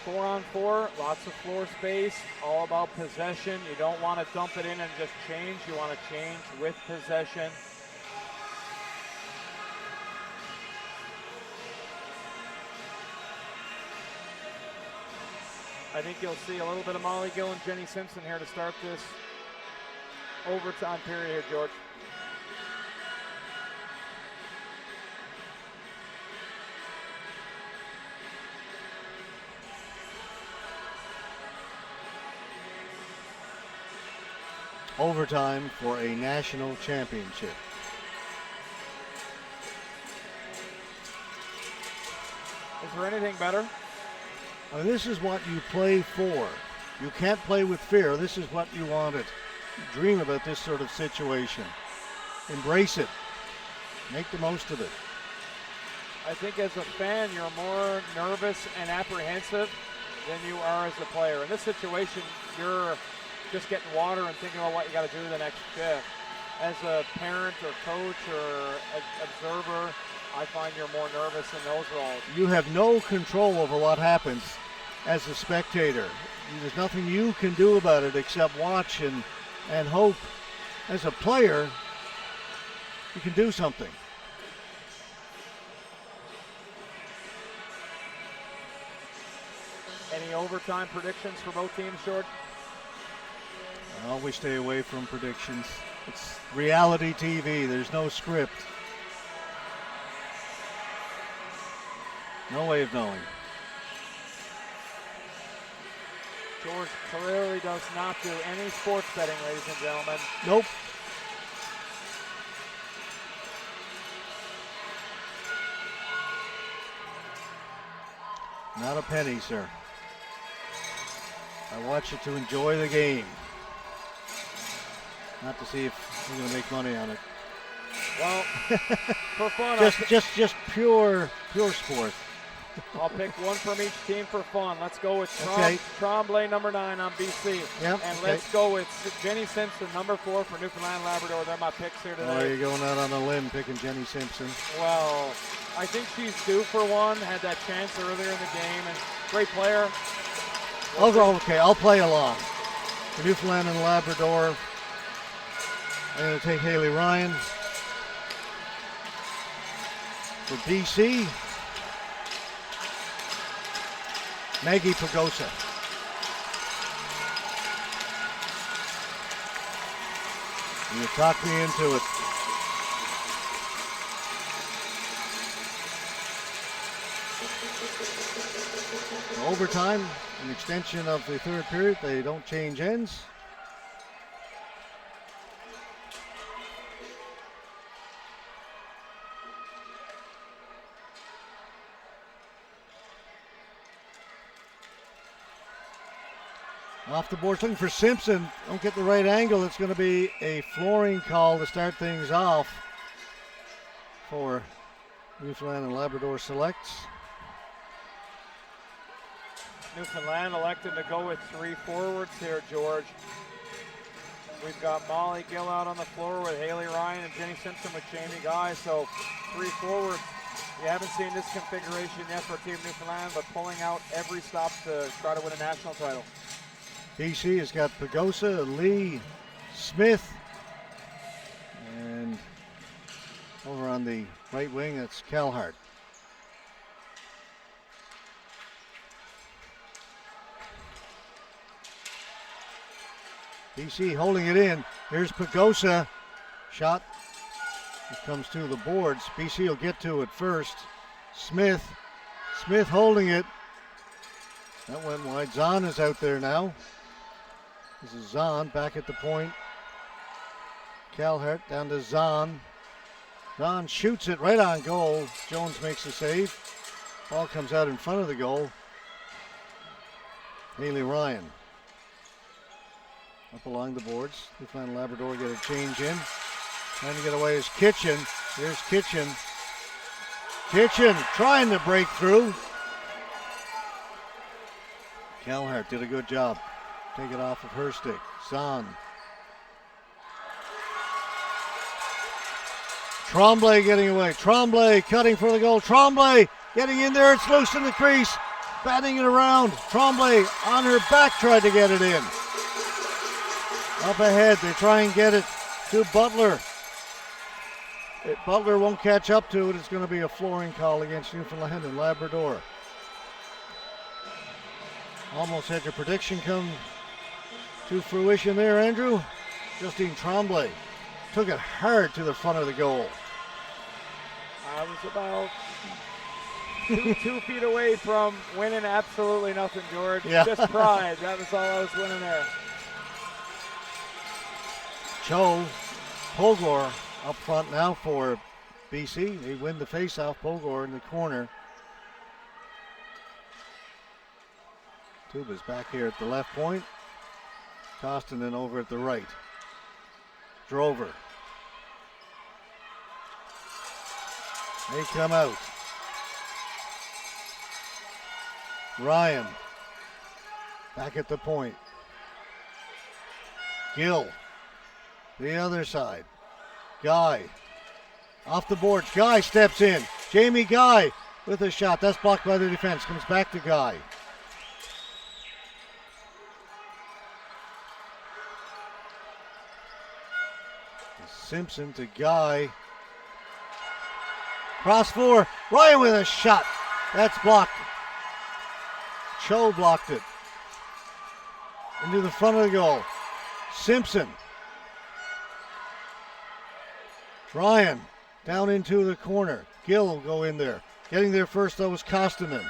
S1: 4-on-4, lots of floor space, all about possession. You don't want to dump it in and just change. You want to change with possession. I think you'll see a little bit of Molly Gill and Jenny Simpson here to start this overtime period here, George.
S2: Overtime for a national championship.
S1: Is there anything better?
S2: I mean, this is what you play for. You can't play with fear. This is what you wanted. Dream about this sort of situation. Embrace it. Make the most of it.
S1: I think as a fan, you're more nervous and apprehensive than you are as a player. In this situation, you're just getting water and thinking about what you got to do the next shift. As a parent or coach or observer, I find you're more nervous in those roles.
S2: You have no control over what happens as a spectator. There's nothing you can do about it except watch and hope. As a player, you can do something.
S1: Any overtime predictions for both teams, George?
S2: I always stay away from predictions. It's reality TV. There's no script. No way of knowing.
S1: George clearly does not do any sports betting, ladies and gentlemen.
S2: Nope. Not a penny, sir. I watch it to enjoy the game. Not to see if we're going to make money on it.
S1: Well, for fun,
S2: just pure sport.
S1: I'll pick one from each team for fun. Let's go with Tremblay, number 9 on BC.
S2: Yep,
S1: and let's go with Jenny Simpson, number 4 for Newfoundland Labrador. They're my picks here today.
S2: Oh, you're going out on a limb picking Jenny Simpson.
S1: Well, I think she's due for one. Had that chance earlier in the game, and great player.
S2: I'll play along. For Newfoundland and Labrador, I'm going to take Haley Ryan. For BC, Maggie Pagosa. You talked me into it. Overtime, an extension of the third period. They don't change ends. Off the boards, looking for Simpson. Don't get the right angle. It's going to be a flooring call to start things off for Newfoundland and Labrador selects.
S1: Newfoundland elected to go with 3 forwards here, George. We've got Molly Gill out on the floor with Haley Ryan and Jenny Simpson with Jamie Guy. So 3 forwards. You haven't seen this configuration yet for Team Newfoundland, but pulling out every stop to try to win a national title.
S2: BC has got Pagosa, Lee, Smith, and over on the right wing, that's Calhart. BC holding it in. Here's Pagosa. Shot. It comes to the boards. BC will get to it first. Smith holding it. That went wide. Zahn is out there now. This is Zahn back at the point. Calhart down to Zahn. Zahn shoots it right on goal. Jones makes the save. Ball comes out in front of the goal. Haley Ryan. Up along the boards. Newfoundland Labrador get a change in. Trying to get away is Kitchen. Here's Kitchen. Kitchen trying to break through. Calhart did a good job. Take it off of her stick. Zahn. Tremblay getting away. Tremblay cutting for the goal. Tremblay getting in there. It's loose in the crease. Batting it around. Tremblay on her back tried to get it in. Up ahead. They try and get it to Butler. Butler won't catch up to it. It's going to be a flooring call against Newfoundland and Labrador. Almost had your prediction come to fruition there, Andrew. Justine Tremblay took it hard to the front of the goal.
S1: I was about 2 feet away from winning absolutely nothing, George.
S2: Yeah.
S1: Just pride. That was all I was winning there.
S2: Cho Pogor up front now for BC. They win the faceoff. Pogor in the corner. Tuba's back here at the left point. Kostonen over at the right. Drover. They come out. Ryan back at the point. Gill, the other side. Guy off the boards. Guy steps in. Jamie Guy with a shot. That's blocked by the defense. Comes back to Guy. Simpson to Guy. Cross floor. Ryan with a shot. That's blocked. Cho blocked it. Into the front of the goal. Simpson. Ryan down into the corner. Gill will go in there. Getting there first though was Kostonen.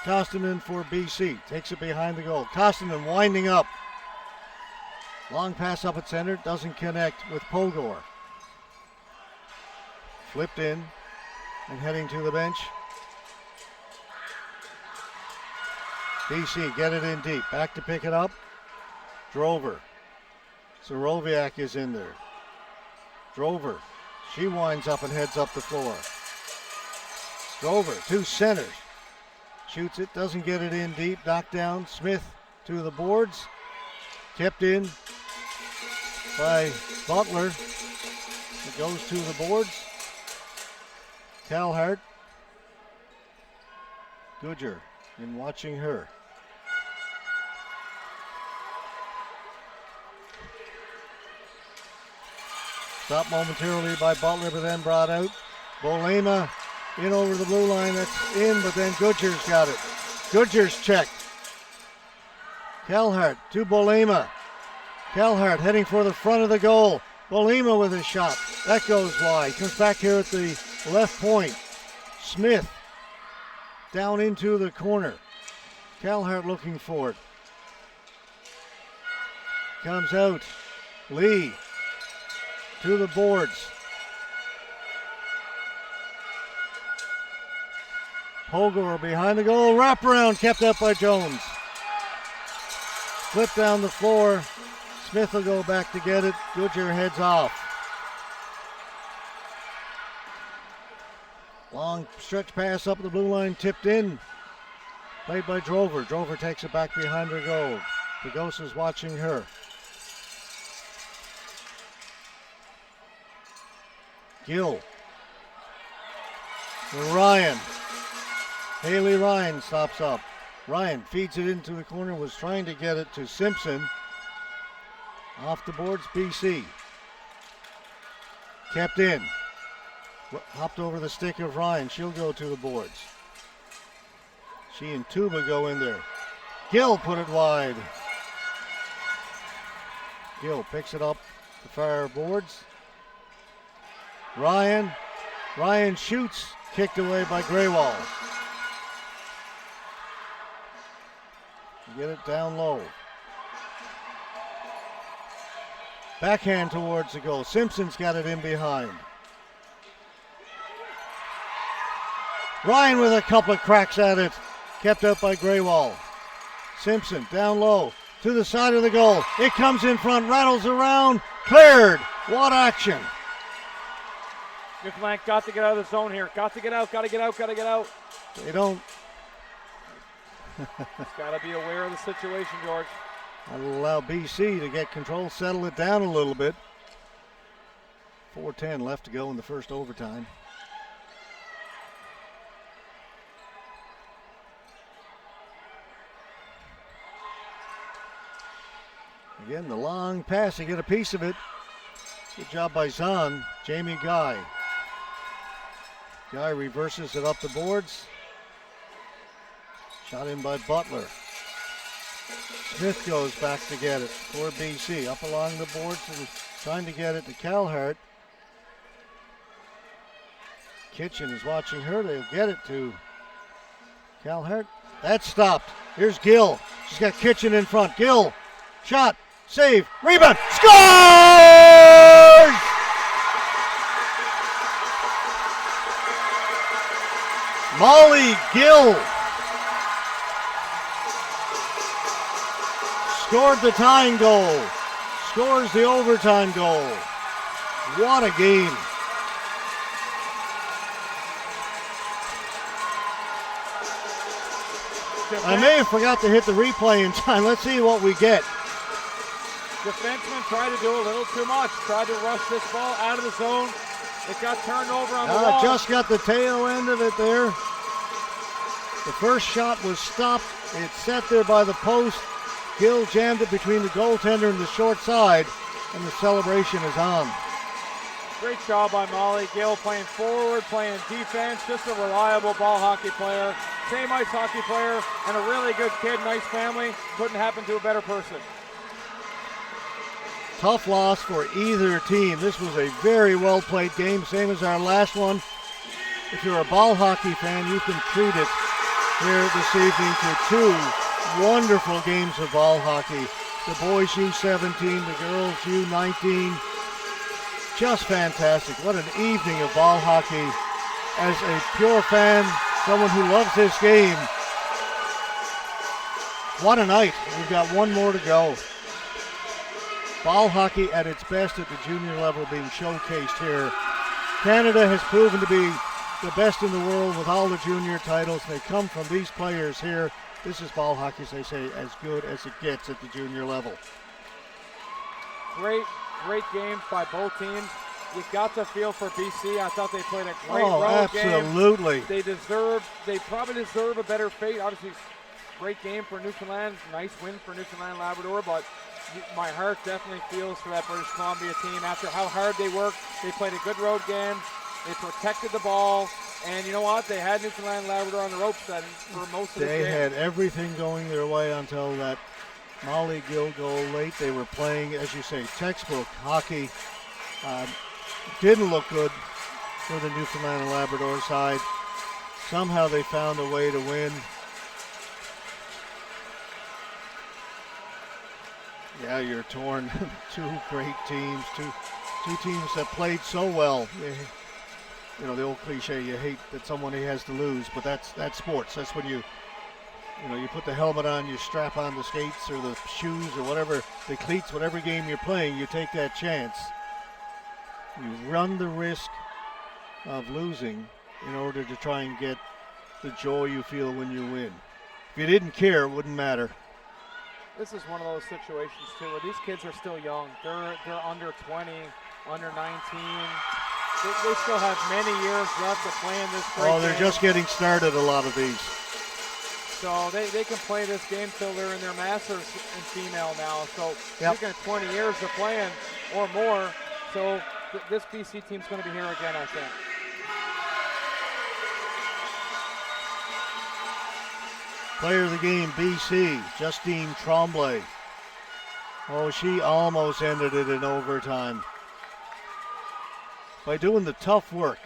S2: Kostonen for BC. Takes it behind the goal. Kostonen winding up. Long pass up at center. Doesn't connect with Pogor. Flipped in and heading to the bench. BC get it in deep. Back to pick it up. Drover. Zoroviak is in there. Drover. She winds up and heads up the floor. Drover to center. Shoots it. Doesn't get it in deep. Knocked down. Smith to the boards. Kept in by Butler. It goes to the boards. Calhart. Goodger in watching her. Stopped momentarily by Butler, but then brought out. Bolema in over the blue line. That's in, but then Goodger's got it. Goodger's checked. Calhart to Bolema. Calhart heading for the front of the goal. Bolema with a shot. That goes wide. Comes back here at the left point. Smith down into the corner. Calhart looking for it. Comes out. Lee to the boards. Pogor behind the goal. Wraparound kept up by Jones. Flip down the floor. Smith will go back to get it. Goodger heads off. Long stretch pass up the blue line, tipped in. Played by Drover. Drover takes it back behind her goal. Pagosa's watching her. Gill. Ryan. Haley Ryan stops up. Ryan feeds it into the corner, was trying to get it to Simpson. Off the boards, BC. Kept in. Hopped over the stick of Ryan. She'll go to the boards. She and Tuba go in there. Gill put it wide. Gill picks it up the far boards. Ryan shoots. Kicked away by Graywall. Get it down low. Backhand towards the goal. Simpson's got it in behind. Ryan with a couple of cracks at it. Kept up by Graywall. Simpson down low to the side of the goal. It comes in front, rattles around. Cleared. What action.
S1: Newfoundland got to get out of the zone here. Got to get out.
S2: They don't.
S1: Just got to be aware of the situation, George.
S2: That'll allow BC to get control, settle it down a little bit. 4:10 left to go in the first overtime. Again, the long pass to get a piece of it. Good job by Zahn. Jamie Guy. Guy reverses it up the boards. Shot in by Butler. Smith goes back to get it for BC. Up along the boards and trying to get it to Calhart. Kitchen is watching her. They'll get it to Calhart. That's stopped. Here's Gill. She's got Kitchen in front. Gill. Shot. Save. Rebound. Scores! Molly Gill scored the tying goal. Scores the overtime goal. What a game. I may have forgot to hit the replay in time. Let's see what we get.
S1: Defenseman tried to do a little too much. Tried to rush this ball out of the zone. It got turned over on the wall.
S2: Just got the tail end of it there. The first shot was stopped. It's set there by the post. Gill jammed it between the goaltender and the short side, and the celebration is on.
S1: Great job by Molly Gill, playing forward, playing defense, just a reliable ball hockey player. Same ice hockey player, and a really good kid, nice family. Couldn't happen to a better person.
S2: Tough loss for either team. This was a very well-played game, same as our last one. If you're a ball hockey fan, you can treat it here this evening to two wonderful games of ball hockey. The boys U17, the girls U19. Just fantastic. What an evening of ball hockey. As a pure fan, someone who loves this game, what a night. We've got one more to go. Ball hockey at its best at the junior level being showcased here. Canada has proven to be the best in the world with all the junior titles. They come from these players here. This is ball hockey, as they say, as good as it gets at the junior level.
S1: Great games by both teams. You got to feel for BC. I thought they played a great road game.
S2: Absolutely.
S1: They probably deserve a better fate. Obviously, great game for Newfoundland. Nice win for Newfoundland Labrador, but my heart definitely feels for that British Columbia team. After how hard they worked, they played a good road game. They protected the ball. And you know what? They had Newfoundland Labrador on the ropes for most of the game.
S2: They had everything going their way until that Molly Gill goal late. They were playing, as you say, textbook hockey. Didn't look good for the Newfoundland and Labrador side. Somehow they found a way to win. Yeah, you're torn. Two great teams, two teams that played so well. You know, the old cliche, you hate that someone has to lose, but that's sports. That's when you put the helmet on, you strap on the skates or the shoes or whatever, the cleats, whatever game you're playing, you take that chance. You run the risk of losing in order to try and get the joy you feel when you win. If you didn't care, it wouldn't matter.
S1: This is one of those situations, too, where these kids are still young. They're under 20, under 19. They still have many years left to play in this great
S2: they're
S1: game.
S2: just getting started, a lot of these.
S1: So they can play this game till they're in their masters in female now. So looking at 20 years of playing or more. So this BC team's going to be here again, I think.
S2: Player of the game, BC, Justine Tremblay. Oh, she almost ended it in overtime. By doing the tough work.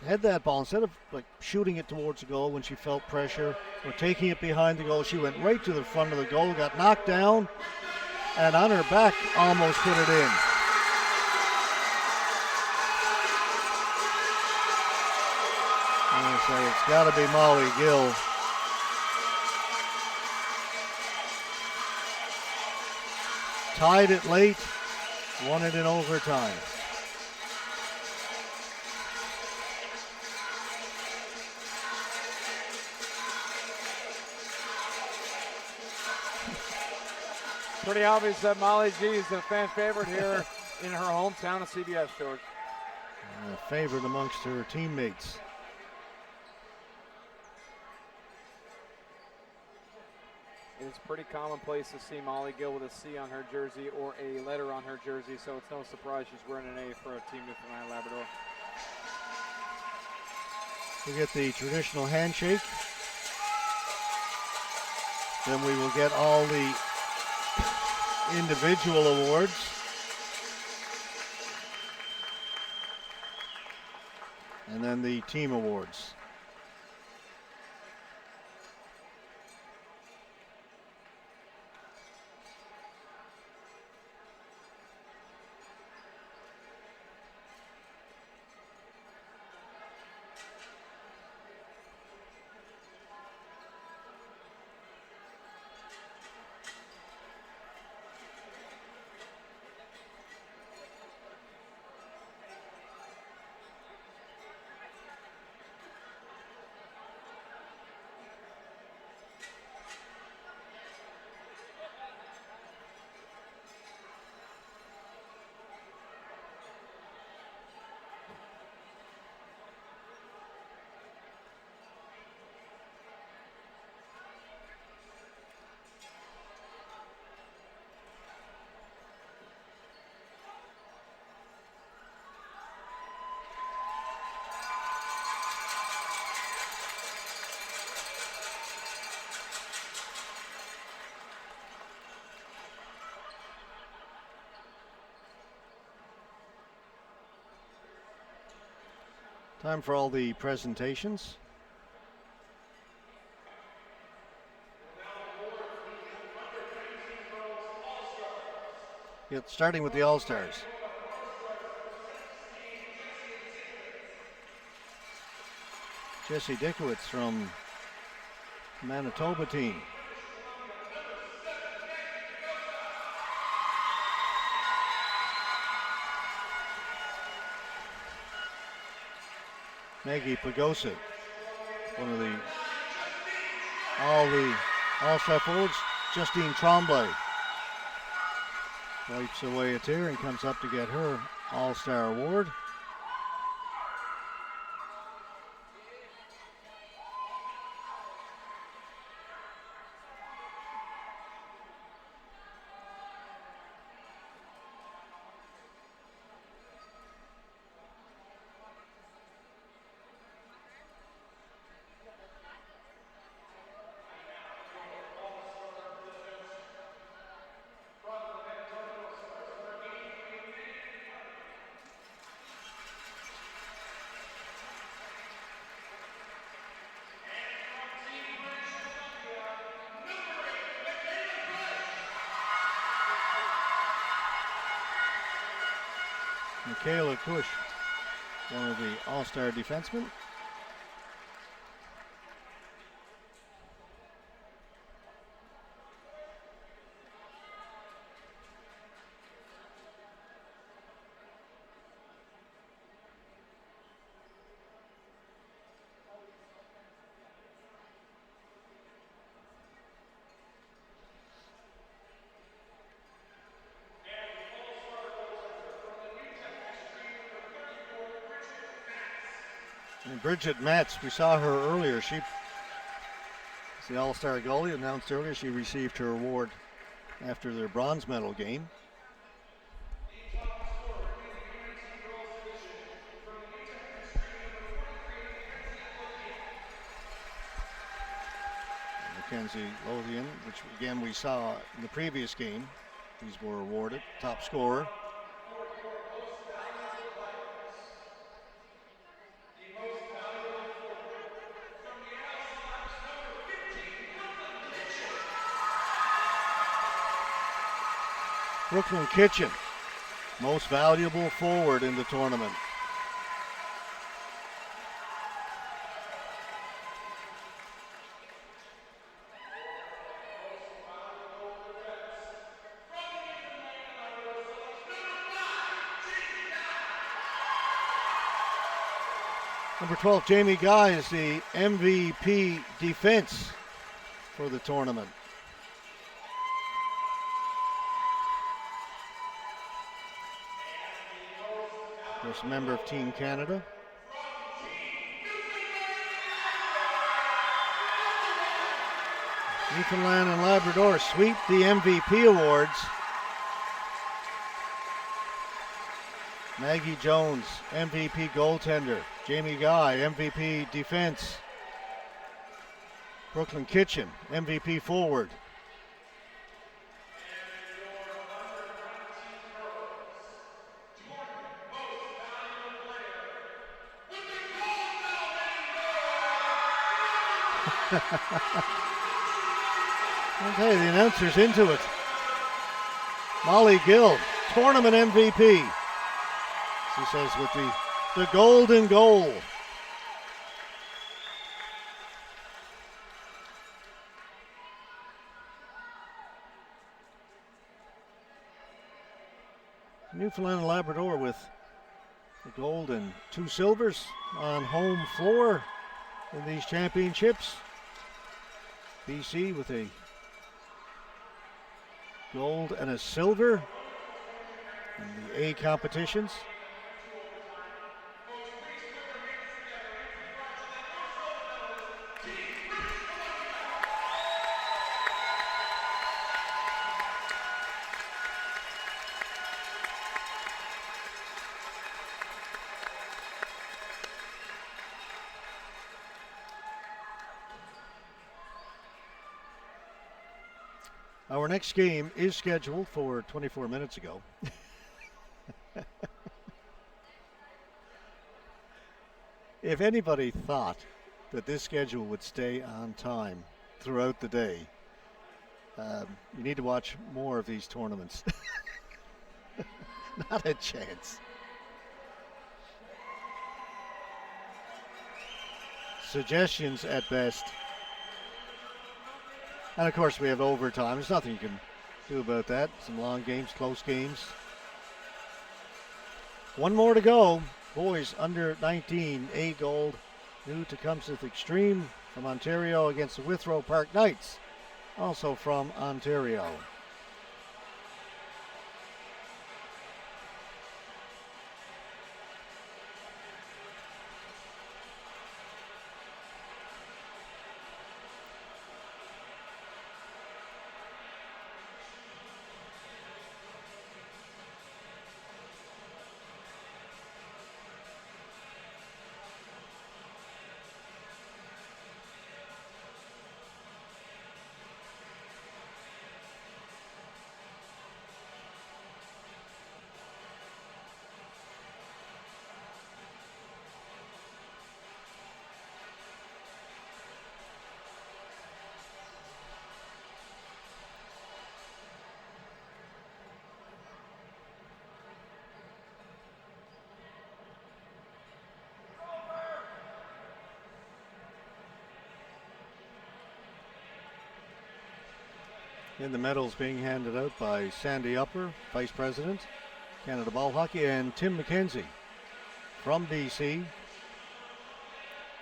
S2: Had that ball, instead of like shooting it towards the goal when she felt pressure or taking it behind the goal, she went right to the front of the goal, got knocked down, and on her back almost put it in. So it's got to be Molly Gill. Tied it late, won it in overtime.
S1: Pretty obvious that Molly G is a fan favorite here in her hometown of CBS, George.
S2: A favorite amongst her teammates.
S1: It's pretty commonplace to see Molly Gill with a C on her jersey or a letter on her jersey, so it's no surprise she's wearing an A for a team Newfoundland Labrador.
S2: We get the traditional handshake. Then we will get all the individual awards. And then the team awards. Time for all the presentations. Starting with the All-Stars. Jesse Dickowitz from Manitoba team. Maggie Pagosa, one of the All-Star forwards. Justine Tremblay wipes away a tear and comes up to get her All-Star award. Michaela Cush, one of the All-Star defensemen. And Bridget Metz, we saw her earlier. She's the All-Star goalie, announced earlier. She received her award after their bronze medal game. Mackenzie Lothian, which again we saw in the previous game. These were awarded. Top scorer. Brooklyn Kitchen, most valuable forward in the tournament. Number 12, Jamie Guy, is the MVP defense for the tournament. First member of Team Canada. Newfoundland and Labrador sweep the MVP awards. Maggie Jones, MVP goaltender. Jamie Guy, MVP defense. Brooklyn Kitchen, MVP forward. Okay, the announcer's into it. Molly Gill, tournament MVP. She says with the golden goal. Newfoundland and Labrador with the gold and 2 silvers on home floor in these championships. BC with a gold and a silver in the A competitions. Our next game is scheduled for 24 minutes ago. If anybody thought that this schedule would stay on time throughout the day, you need to watch more of these tournaments. Not a chance. Suggestions at best. And of course we have overtime. There's nothing you can do about that. Some long games, close games. One more to go. Boys under 19, A gold, new Tecumseh Extreme from Ontario against the Withrow Park Knights, also from Ontario. And the medals being handed out by Sandy Upper, Vice President, Canada Ball Hockey, and Tim McKenzie from BC,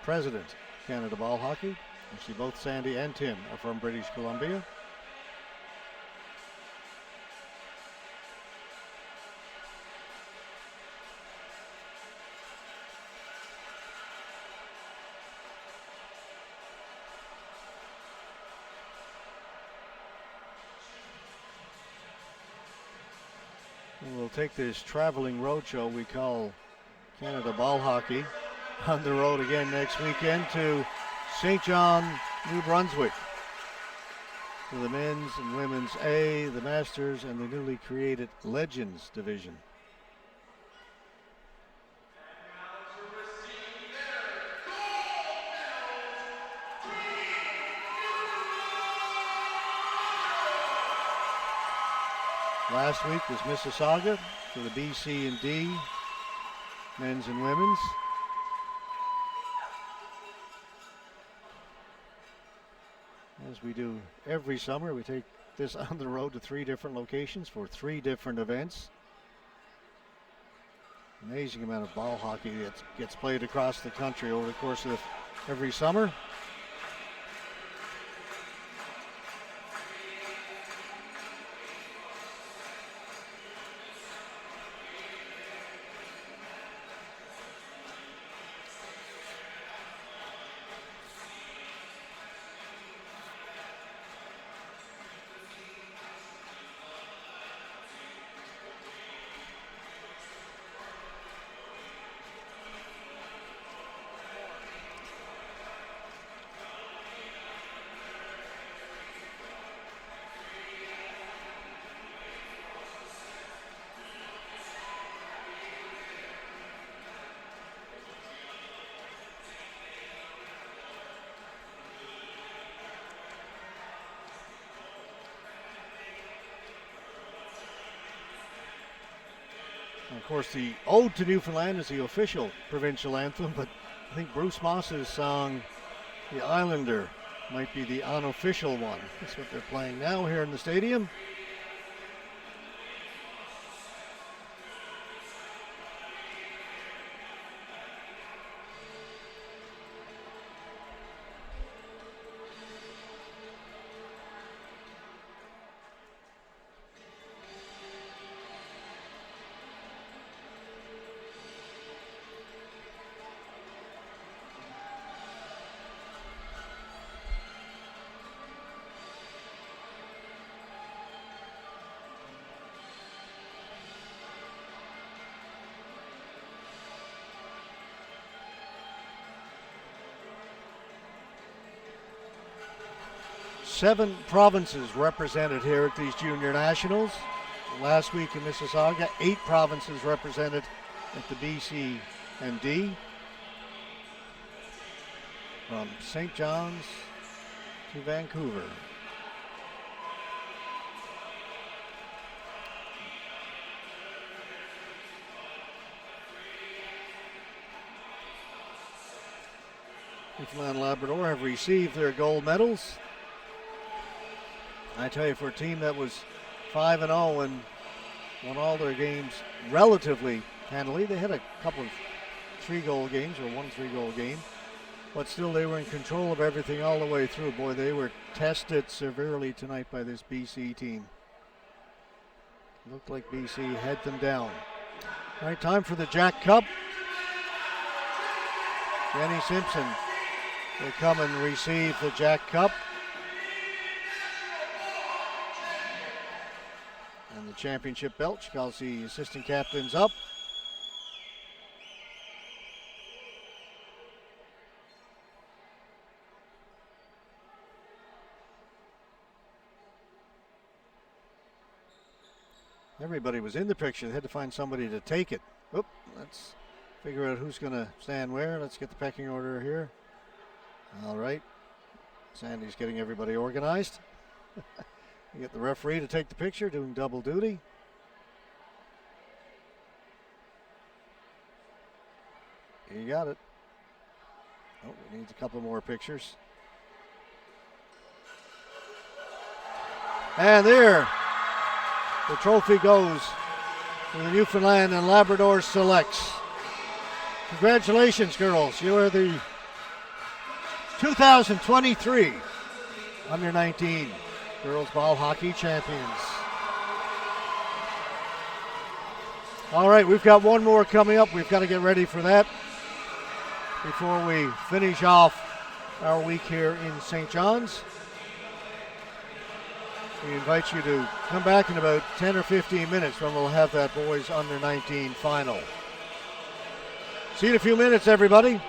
S2: President, Canada Ball Hockey. Actually, both Sandy and Tim are from British Columbia. And we'll take this traveling roadshow we call Canada Ball Hockey on the road again next weekend to St. John, New Brunswick, for the men's and women's A, the Masters, and the newly created Legends division. Last week was Mississauga for the BC and D, men's and women's. As we do every summer, we take this on the road to 3 different locations for 3 different events. Amazing amount of ball hockey that gets played across the country over the course of every summer. Of course, the Ode to Newfoundland is the official provincial anthem, but I think Bruce Moss's song, The Islander, might be the unofficial one. That's what they're playing now here in the stadium. Seven provinces represented here at these Junior Nationals. Last week in Mississauga, 8 provinces represented at the BC&D. From St. John's to Vancouver. Newfoundland and Labrador have received their gold medals. I tell you, for a team that was 5-0 and won all their games relatively handily, they had a couple of 3-goal games, or 1 3-goal game, but still they were in control of everything all the way through. Boy, they were tested severely tonight by this BC team. Looked like BC had them down. All right, time for the Jack Cup. Jenny Simpson will come and receive the Jack Cup. And the championship belt. She calls the assistant captains up. Everybody was in the picture. They had to find somebody to take it. Oop, let's figure out who's going to stand where. Let's get the pecking order here. All right. Sandy's getting everybody organized. You get the referee to take the picture, doing double duty. You got it. Oh, we need a couple more pictures. And there, the trophy goes to the Newfoundland and Labrador Selects. Congratulations, girls. You are the 2023 Under-19 Girls Ball Hockey Champions. All right, we've got one more coming up. We've got to get ready for that before we finish off our week here in St. John's. We invite you to come back in about 10 or 15 minutes when we'll have that boys Under-19 final. See you in a few minutes, everybody.